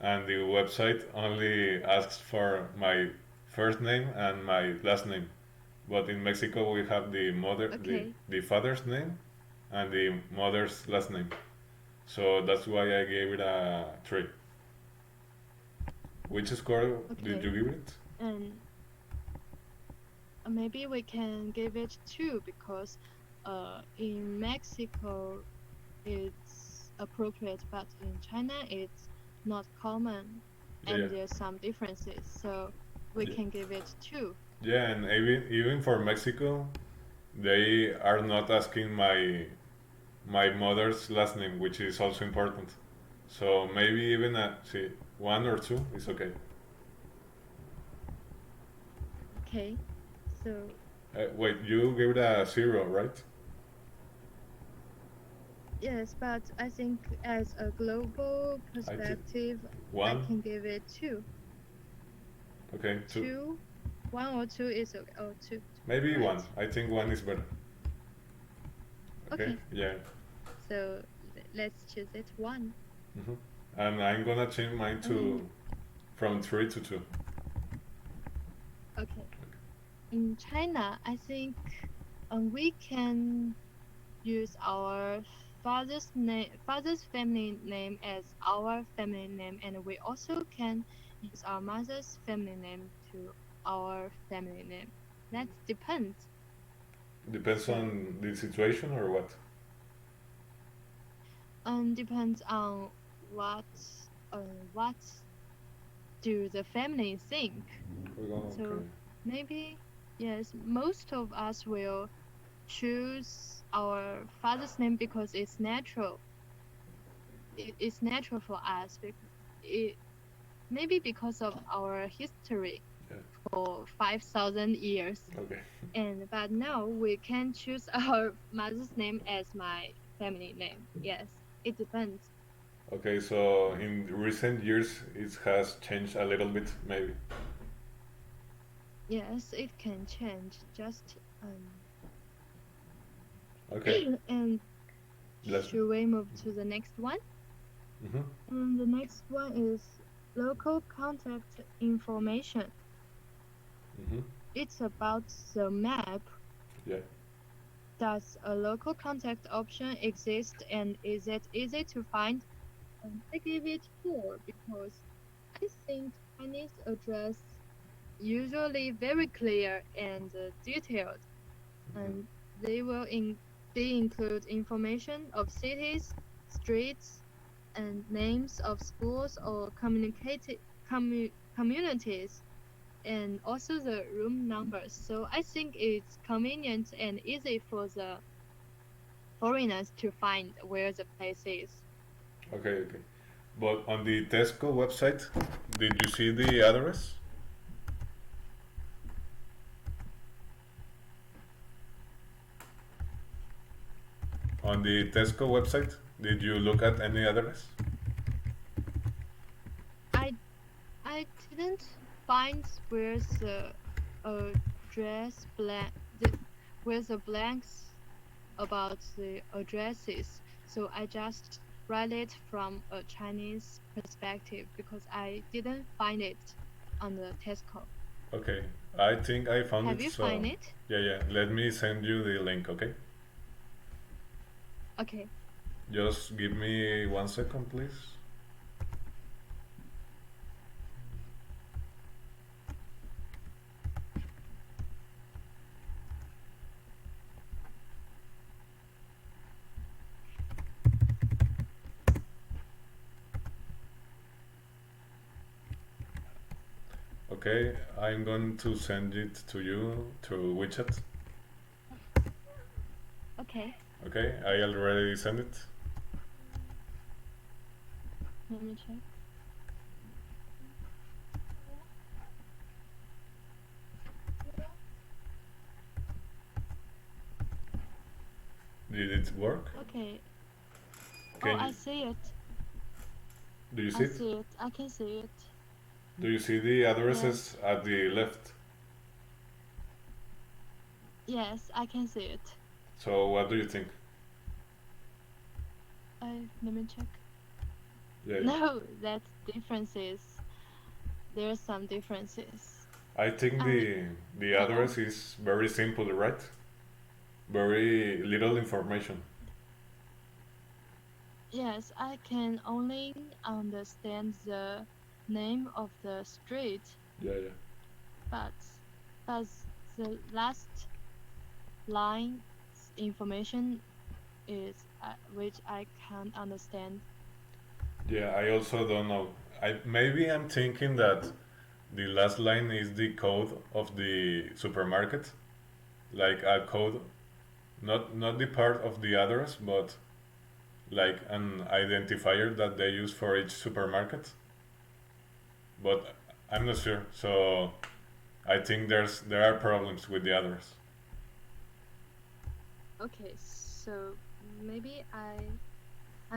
and the website only asks for my first name and my last name. But in Mexico, we have Okay, the father's name and the mother's last name. So that's why I gave it a 3. Which score did you okay. give it? And maybe we can give it two because in Mexico it's appropriate, but in China it's not common Yeah, and there's some differences. So we yeah, can give it two. yeah. And even for Mexico, they are not asking my mother's last name, which is also important. So maybe even at see 1 or 2 is okay. Okay. So Wait, you gave it a 0, right? yes, but I think as a global I think perspective, I 1. can give it two. Okay, 2. Two, one or two is okay. Oh, two, Maybe 1. right. I think 1 is better. Okay, Okay. yeah. So let's choose it one. hmm And I'm gonna change mine to And from 3 to 2. okay. In China, I think we can use our father's family name as our family name, and we also can use our mother's family name to our family name. That depends. Depends So, on the situation or what? depends on what what do the family think. Okay. So maybe yes, most of us will choose our father's name because it's natural. It's natural for us because it maybe because of our history. Yeah. for 5,000 years. Okay. But now we can choose our mother's name as my family name. Yes, it depends. Okay, so in recent years it has changed a little bit, maybe. Yes, it can change. Just Okay, and let's. should we move to the next one? Mm-hmm. And the next one is local contact information. Mm-hmm. It's about the map. Yeah. Does a local contact option exist and is it easy to find? I give it 4 because I think Chinese address usually very clear and detailed, Mm-hmm. and they will they include information of cities, streets, and names of schools or communities, and also the room numbers. So I think it's convenient and easy for the foreigners to find where the place is. Okay, okay. But on the Tesco website, did you see the address? On the Tesco website, did you look at any address? I I didn't find where's the address blank where's the blanks about the addresses. So I just read it from a Chinese perspective because I didn't find it on the Tesco. Okay, I think I found Have it, you so find it? yeah, yeah. Let me send you the link, okay? Okay. Just give me 1 second, please. Okay, I'm going to send it to you through WeChat. Okay. Okay, I already sent it. Let me check. Did it work? Okay. Oh, Can you, I see it. do you see I it? see it. I can see it. Do you see the addresses Yes. at the left? Yes, I can see it. So what do you think? Let me check. Yeah, yeah. No, that's differences. There's some differences. I think I the can address is very simple, right? Very little information. yes, I can only understand the name of the street, Yeah, yeah. but but the last line information is which I can't understand. Yeah, I also don't know. Maybe I'm thinking that the last line is the code of the supermarket, like a code, not the part of the address, but like an identifier that they use for each supermarket. But I'm not sure, so I think there are problems with the address. Okay, so maybe I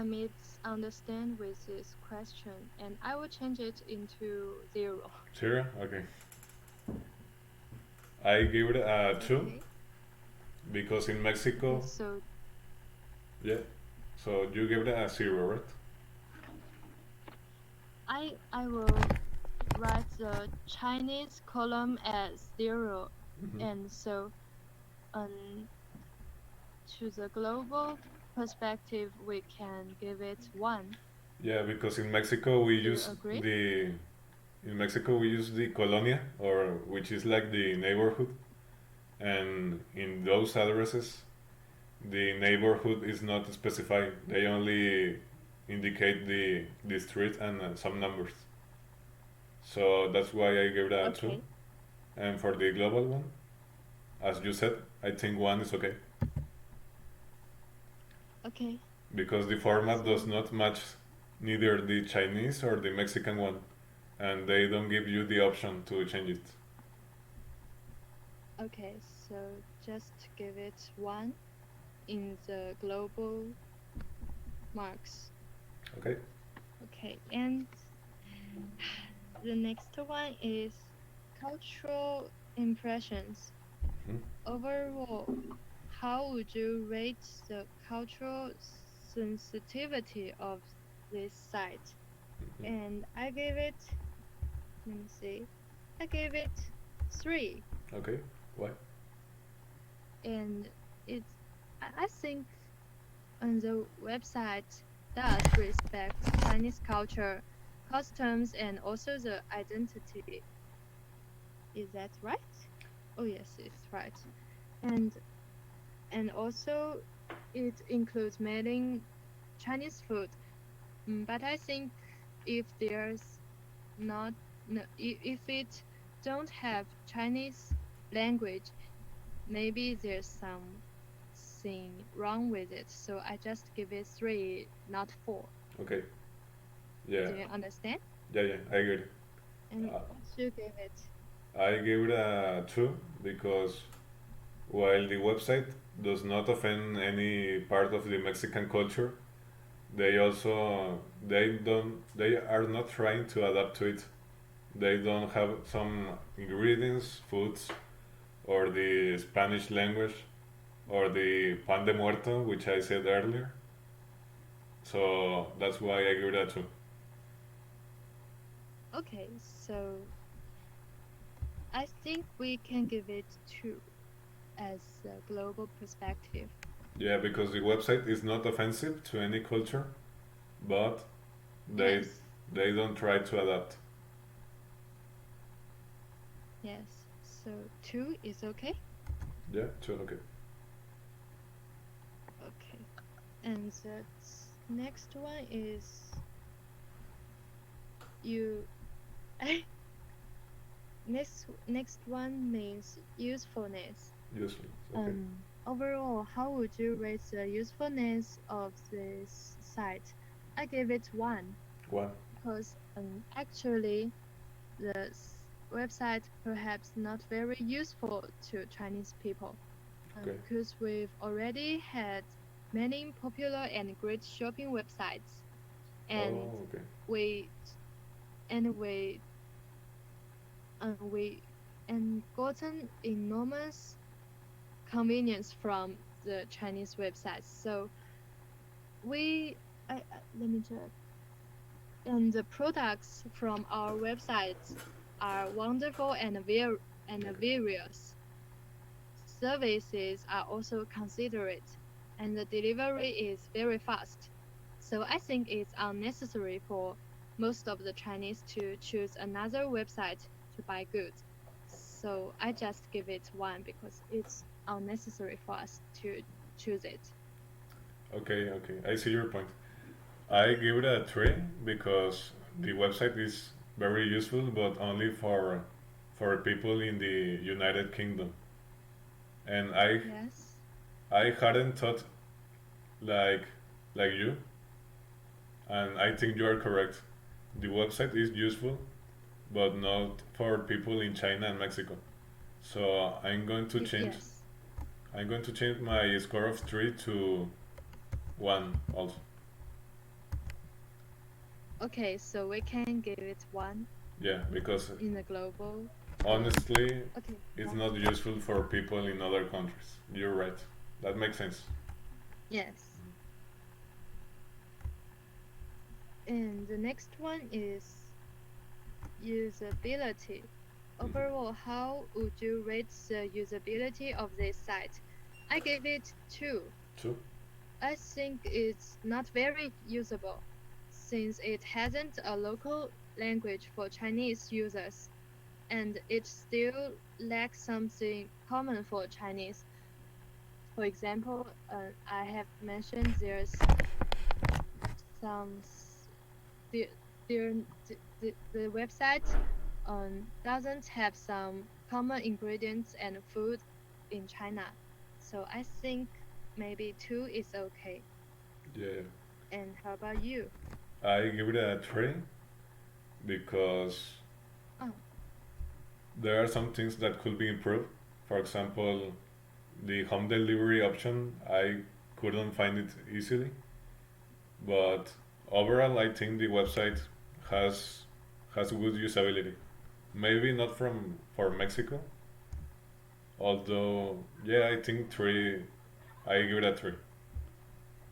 misunderstand with this question, and I will change it into 0. Sure, okay. I give it a two Okay. because in Okay. Mexico, So yeah. So you give it a zero, right? I will write the Chinese column as 0, Hmm. and so um to the global perspective we can give it 1. Yeah, because in Mexico we Do you use agree? the in Mexico we use the colonia, or which is like the neighborhood, and in those addresses the neighborhood is not specified. They only indicate the street and some numbers. So that's why I gave it a two. Okay. And for the global one, as you said, I think one is okay Okay. because the format does So not match neither the Chinese or the Mexican one, and they don't give you the option to change it. Okay, so just give it 1 in the global marks. Okay. Okay, and the next one is cultural impressions. Mhm. Overall, how would you rate the cultural sensitivity of this site? Mhm. And I gave it, let me see, I gave it 3. Okay. Why? And it's, I think on the website does respect Chinese culture, customs, and also the identity. Is that right? Oh yes, it's right. And and also it includes mailing Chinese food. But I think if there's not no, if it don't have Chinese language, maybe there's something wrong with it. So I just give it 3, not 4. Okay. Yeah. Do you understand? Yeah. Yeah. I get it. And Uh, what you give it? I give it a 2 because while the website does not offend any part of the Mexican culture, they also they are not trying to adapt to it. They don't have some ingredients, foods, or the Spanish language, or the pan de muerto, which I said earlier. So that's why I give that too. Okay, so I think we can give it 2 as a global perspective. Yeah, because the website is not offensive to any culture, but they Yes, they don't try to adapt. yes. So 2 is okay? Yeah, too okay. Okay. And the next one is you next one means usefulness. Useful. Okay. Overall, how would you rate the usefulness of this site? I give it 1 One. because actually the website perhaps not very useful to Chinese people Okay. because we've already had many popular and great shopping websites and Oh, okay. we and we and gotten enormous convenience from the Chinese websites. So we let me check. And the products from our websites are wonderful and Okay. various. Services are also considerate, and the delivery is very fast. So I think it's unnecessary for most of the Chinese to choose another website to buy goods. So I just give it 1 because it's unnecessary for us to choose it. Okay. Okay. I see your point. I give it a 3 because the website is very useful, but only for people in the United Kingdom. And Yes. I hadn't thought like like you, and I think you are correct. The website is useful, but not for people in China and Mexico. So Yes. I'm going to change my score of 3 to 1 also. Okay, so we can give it 1 Yeah, because in the global. honestly, Okay, it's right. not useful for people in other countries. You're right. That makes sense. Yes. And the next one is usability. Mm-hmm. Overall, how would you rate the usability of this site? I gave it 2. Two? I think it's not very usable since it hasn't a local language for Chinese users and it still lacks something common for Chinese. For example, I have mentioned there's some the the website doesn't have some common ingredients and food in China. So I think maybe 2 is okay. Yeah. And how about you? I give it a 3 because Oh, there are some things that could be improved. For example, the home delivery option, I couldn't find it easily, but overall, I think the website has has good usability. Maybe not from for Mexico, although yeah, I think three. I give it a three.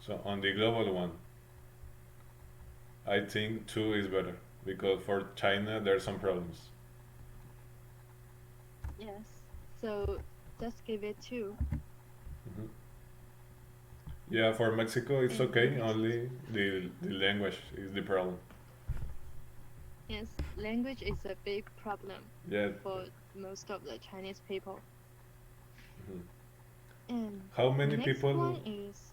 So on the global one, I think two is better because for China there are some problems. Yes. So just give it two. Mhm. Yeah, for Mexico it's And okay. English, Only the language is the problem. yes, language is a big problem Yeah. for most of the Chinese people. Mhm. And How the many next people? one is,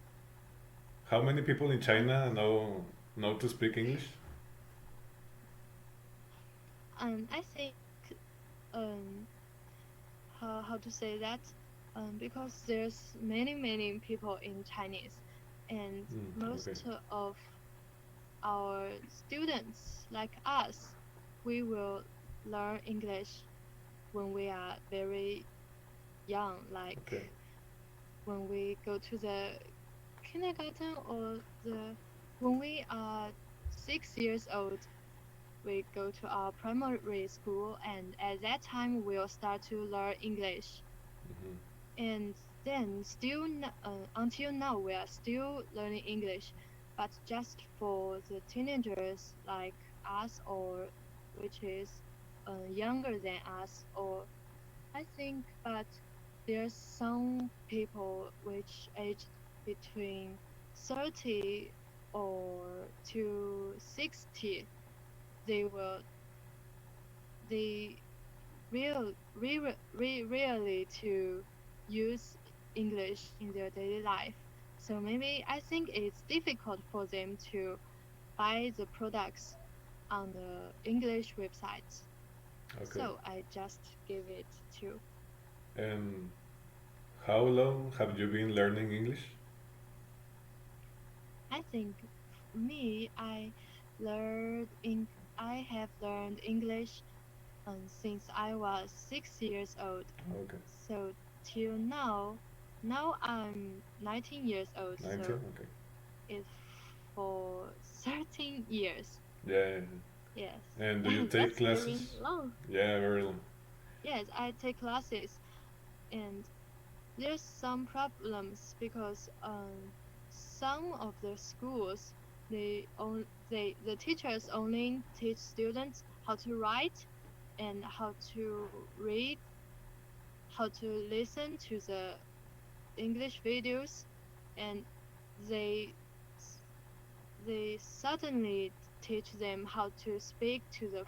How many people in I China know to speak English? I think um how to say that because there's many people in Chinese, and Okay. most of our students like us, we will learn English when we are very young, like Okay. when we go to the kindergarten or the when we are 6 years old, we go to our primary school, and at that time we'll start to learn English. Hmm. And then until now we are still learning English, but just for the teenagers like us, or which is younger than us, or I think, but there's some people which aged between 30 or to 60. They will they rarely to use English in their daily life. So maybe I think it's difficult for them to buy the products on the English websites. Okay. So I just give it to. And how long have you been learning English? I think me, learned in I have learned English since I was 6 years old. Okay. So till now I'm 19 years old. 19? So Okay. it's for 13 years. Yeah. Yes, And do you take that's very classes? long. Yeah, very long. Yes, I take classes, and there's some problems because some of the schools the teachers only teach students how to write and how to read, how to listen to the English videos, and they they suddenly teach them how to speak to the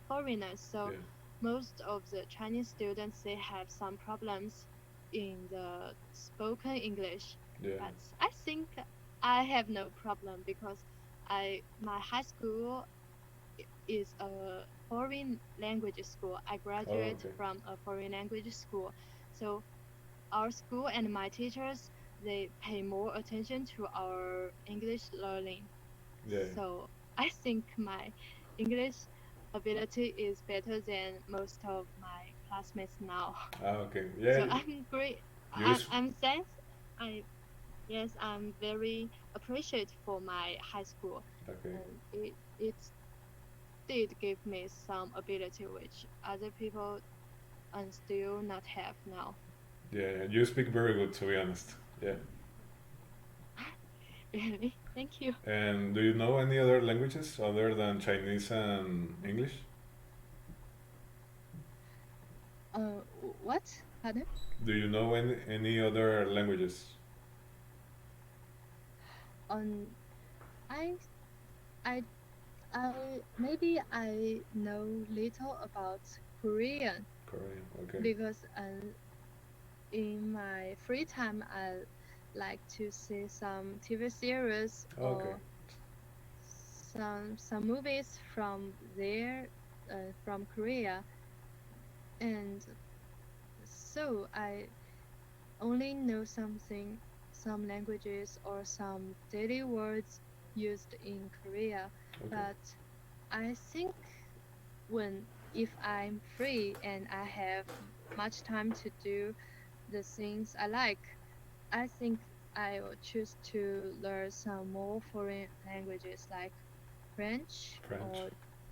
foreigners. So Yeah. most of the Chinese students, they have some problems in the spoken English. Yeah. But I think I have no problem because my high school is a foreign language school. I Oh, graduate okay. from a foreign language school. So our school and my teachers, they pay more attention to our English learning. Yeah. So I think my English ability is better than most of my classmates now. Ah, okay. So Yeah. I'm great. You. I'm thanks. I Yes, I'm very appreciate for my high school, Okay. and it did give me some ability which other people still not have now. Yeah. You speak very good, to be honest. Yeah. Really, thank you. And do you know any other languages other than Chinese and English? What? Pardon? Do you know any other languages? Um, I I maybe I know little about Korean Korean. Okay. because in my free time I like to see some TV series Okay. or some movies from there, from Korea, and so I only know some languages or some daily words used in Korea, Okay. but I think when if I'm free and I have much time to do the things I like, I think I will choose to learn some more foreign languages like French French. or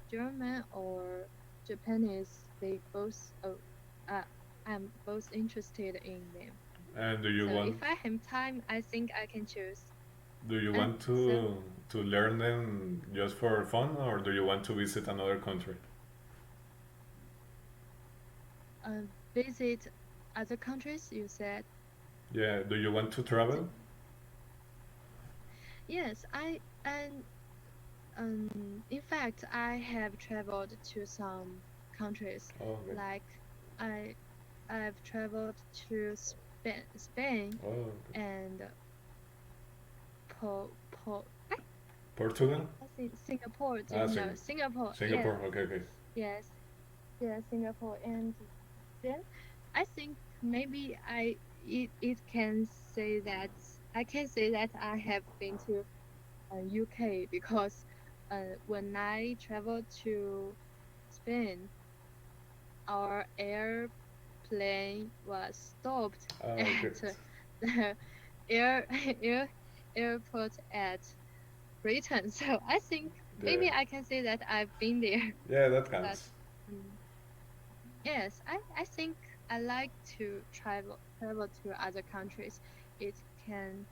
German or Japanese. They both, uh, I'm both interested in them. And So if I have time, I think I can choose. do you And want so, to learn them just for fun, or do you want to visit another country? visit other countries, you said. Yeah, do you want to D- travel? Yes, and in fact, I have traveled to some countries. Oh, okay. Like I I've traveled to Spain Oh, okay. and Po Po Portugal? I think Singapore. Do Ah, you know Singapore? Yes, Singapore. Okay, okay. yes, yes, Singapore. And then I think maybe it can say that I can say that I have been to UK because when I traveled to Spain, our airplane was stopped Ah, at great. the air, air airport at Britain. So I think Yeah, maybe I can say that I've been there. yeah, that But counts. um, yes, I think I like to travel to other countries. It can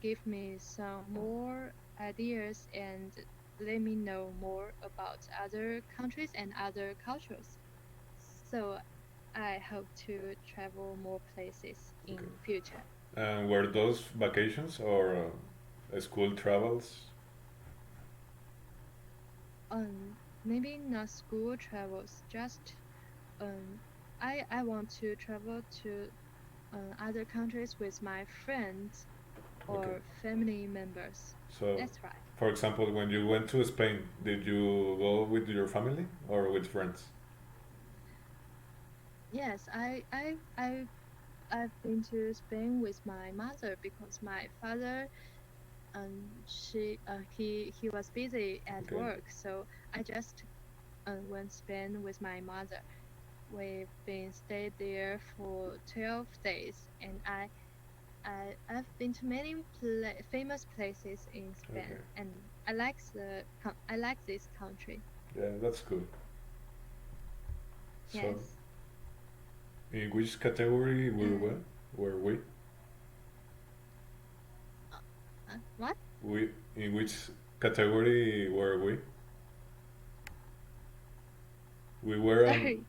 give me some more ideas and let me know more about other countries and other cultures. So I hope to travel more places Okay. in future. And were those vacations or school travels? Maybe not school travels, just um, I want to travel to other countries with my friends Okay. or family members. So, That's right. for example, when you went to Spain, did you go with your family or with friends? Yes, I've been to Spain with my mother because my father he was busy at Okay. work, so I just went Spain with my mother. We've been stayed there for 12 days, and I've been to many famous places in Okay. Spain, and I like this country. Yeah, that's cool. So, Yes. in which category And were we? what? We in which category were we? We were on. Sorry,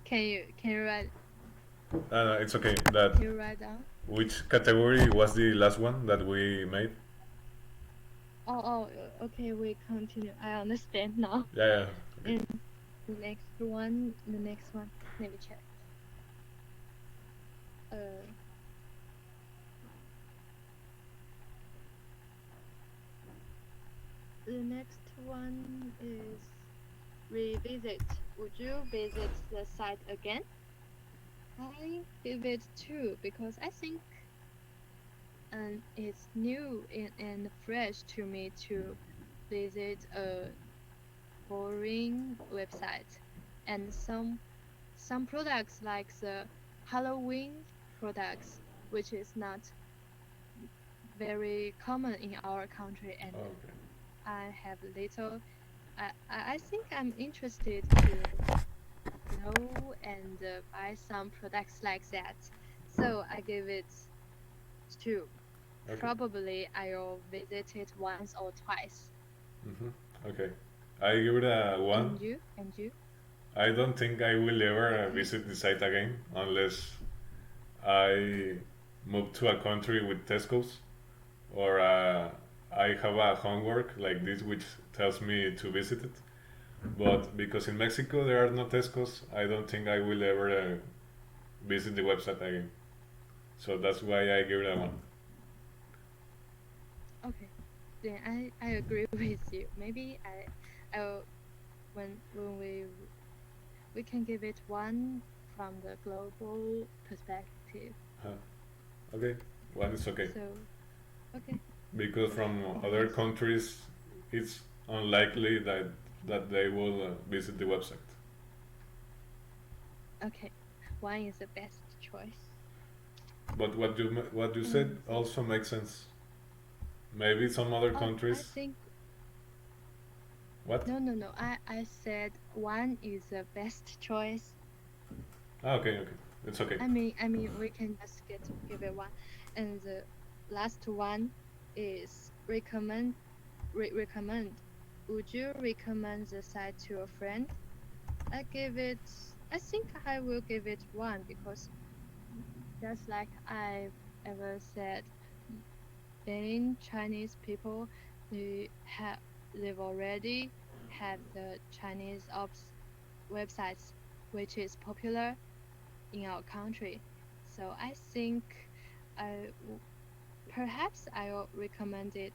It's okay. That can you write down? which category was the last one that we made? Okay, we continue. I understand now. Yeah, yeah. Okay. And the next one. Let me check. Uh, the next one is revisit. Would you visit the site again? I give it two because I think it's new and fresh to me to visit a foreign website. And some products like the Halloween products, which is not very common in our country, and Okay. I have little. I think I'm interested to know and buy some products like that. So I give it two. Okay. Probably I'll visit it once or twice. Mhm. Okay. I give it a one. And you? And you? I don't think I will ever Okay. visit the site again unless I move to a country with Tesco's or I have a homework like this which tells me to visit it. But because in Mexico there are no Tesco's, I don't think I will ever visit the website again. So that's why I give it a one. Okay. Then I agree with you. Maybe I'll when we can give it one from the global perspective. Huh. Okay, one is okay. So okay. Because from other Next. countries, it's unlikely that they will visit the website. Okay. one is the best choice. But what you said And also makes sense. Maybe some other I countries. think What? no. I said one is the best choice. Ah, okay, okay. It's okay. I mean, we can just give it one, and the last one is recommend. Would you recommend the site to a friend? I give it. I think I will give it one because just like I've ever said, many Chinese people they've already have the Chinese ops websites, which is popular in our country. So I think I perhaps I'll recommend it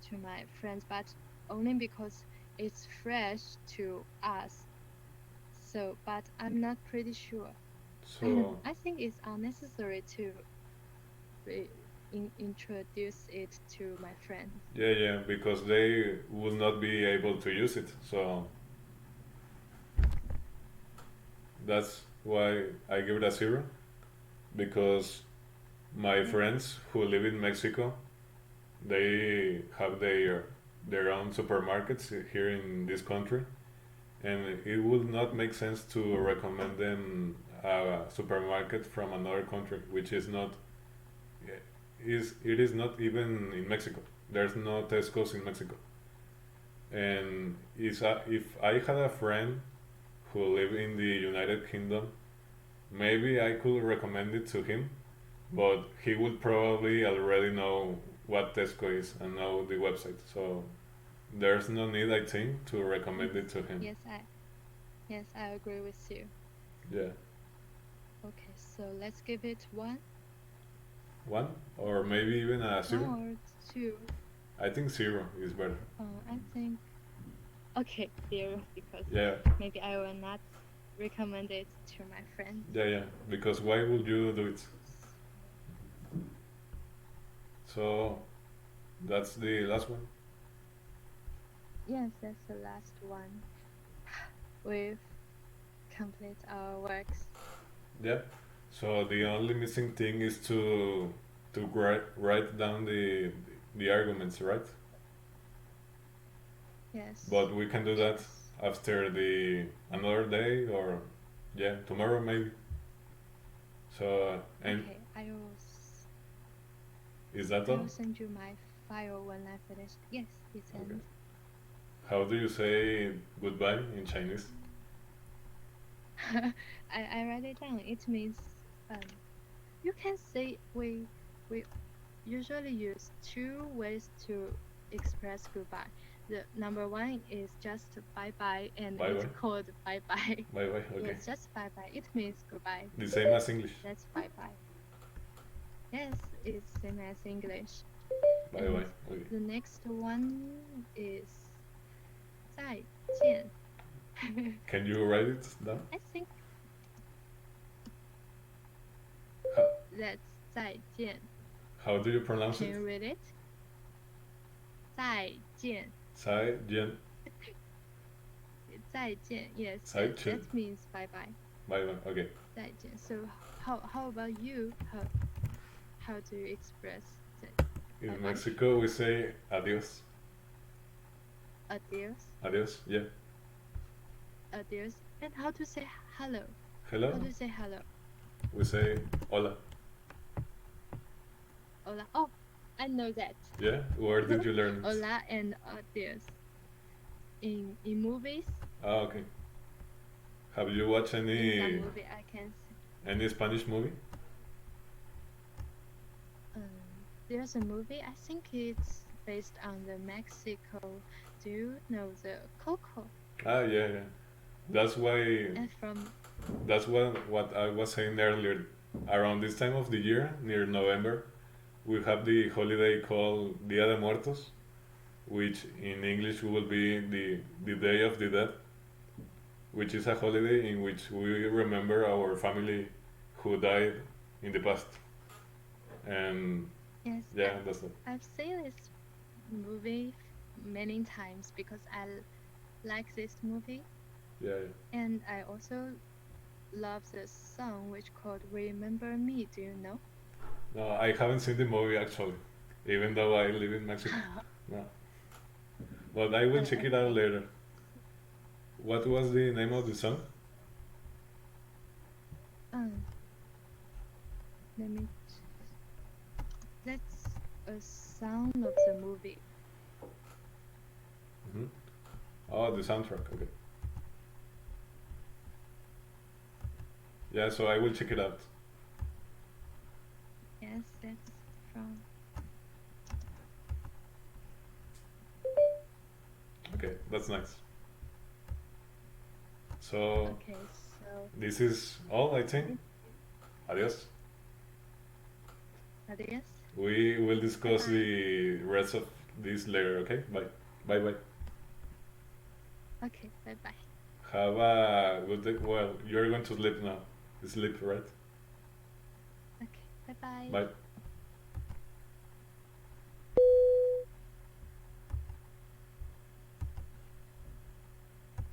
to my friends, but only because it's fresh to us. So, but I'm not pretty sure. So, I think it's unnecessary to introduce it to my friends. yeah, yeah, because they will not be able to use it. So that's why I give it a zero. Because my Yeah. friends who live in Mexico, they have their own supermarkets here in this country, and it would not make sense to recommend them a supermarket from another country, which is not is it is not even in Mexico. There's no Tesco's in Mexico, and if I had a friend who lived in the United Kingdom, maybe I could recommend it to him, but he would probably already know what Tesco is and know the website. So there's no need, I think, to recommend it to him. Yes, yes, I agree with you. Yeah, Okay, so let's give it one, one or maybe even a one zero. or two. I think zero is better. I think okay, zero because Yeah, maybe I will not recommend it to my friends. yeah, yeah. Because why would you do it? So that's the last one. Yes, that's the last one. We've complete our works. Yeah. So the only missing thing is to write down the arguments, right? Yes, But we can do that yes. after the another day or yeah, tomorrow maybe. So and Okay, is that I all? will send you my file when I finish. Yes, it's Okay. end. How do you say goodbye in Chinese? I write it down. It means um you can say we usually use two ways to express goodbye. The number one is just bye bye, and Bye it's bye. called bye bye. Bye bye. Okay. Yes, just bye bye. It means goodbye. The same as English. That's bye bye. Yes, it's same as English. Bye And bye. Okay. the next one is 再见. Can you write it down? I think How, that's 再见. how do you pronounce Can it? you read it? 再见. Cai Jian. 再见. Yes, Cai Chen. that means bye bye. Bye bye. Okay. 再见. So how about you? How do you express that? In Bye bye. Mexico we say adios. Adios. Adios. Yeah. Adios. And how to say hello? Hello. How to say hello? We say hola. Hola. Oh, I know that. Yeah. Where did you learn it? Hola and adios. In movies, Ah, okay. Have you watched in some any movie I can see. any Spanish movie? There's a movie. I think it's based on the Mexico. Do you know the Coco? Ah, yeah, yeah. That's why. And from That's what I was saying earlier. Around this time of the year, near November, we have the holiday called Dia de Muertos, which in English will be the Day of the Dead, which is a holiday in which we remember our family who died in the past. And yes, yeah, that's it. I've seen this movie many times because I like this movie, Yeah, and I also loves a song which called Remember Me. Do you know? No, I haven't seen the movie actually, even though I live in Mexico. No, but I will check it out Okay. later. What was the name of the song? Um, let me. That's a sound of the movie. Hmm. Oh, the soundtrack. Okay. Yeah, so I will check it out. Yes, that's from. Okay, that's nice. So Okay, so this is all, I think. Adios. adios. We will Bye discuss bye. the rest of this later. Okay. Bye. Bye. Bye. Okay, bye bye. Have a good day. Well, you're going to sleep now. Sleep, right? Okay, bye bye. Bye.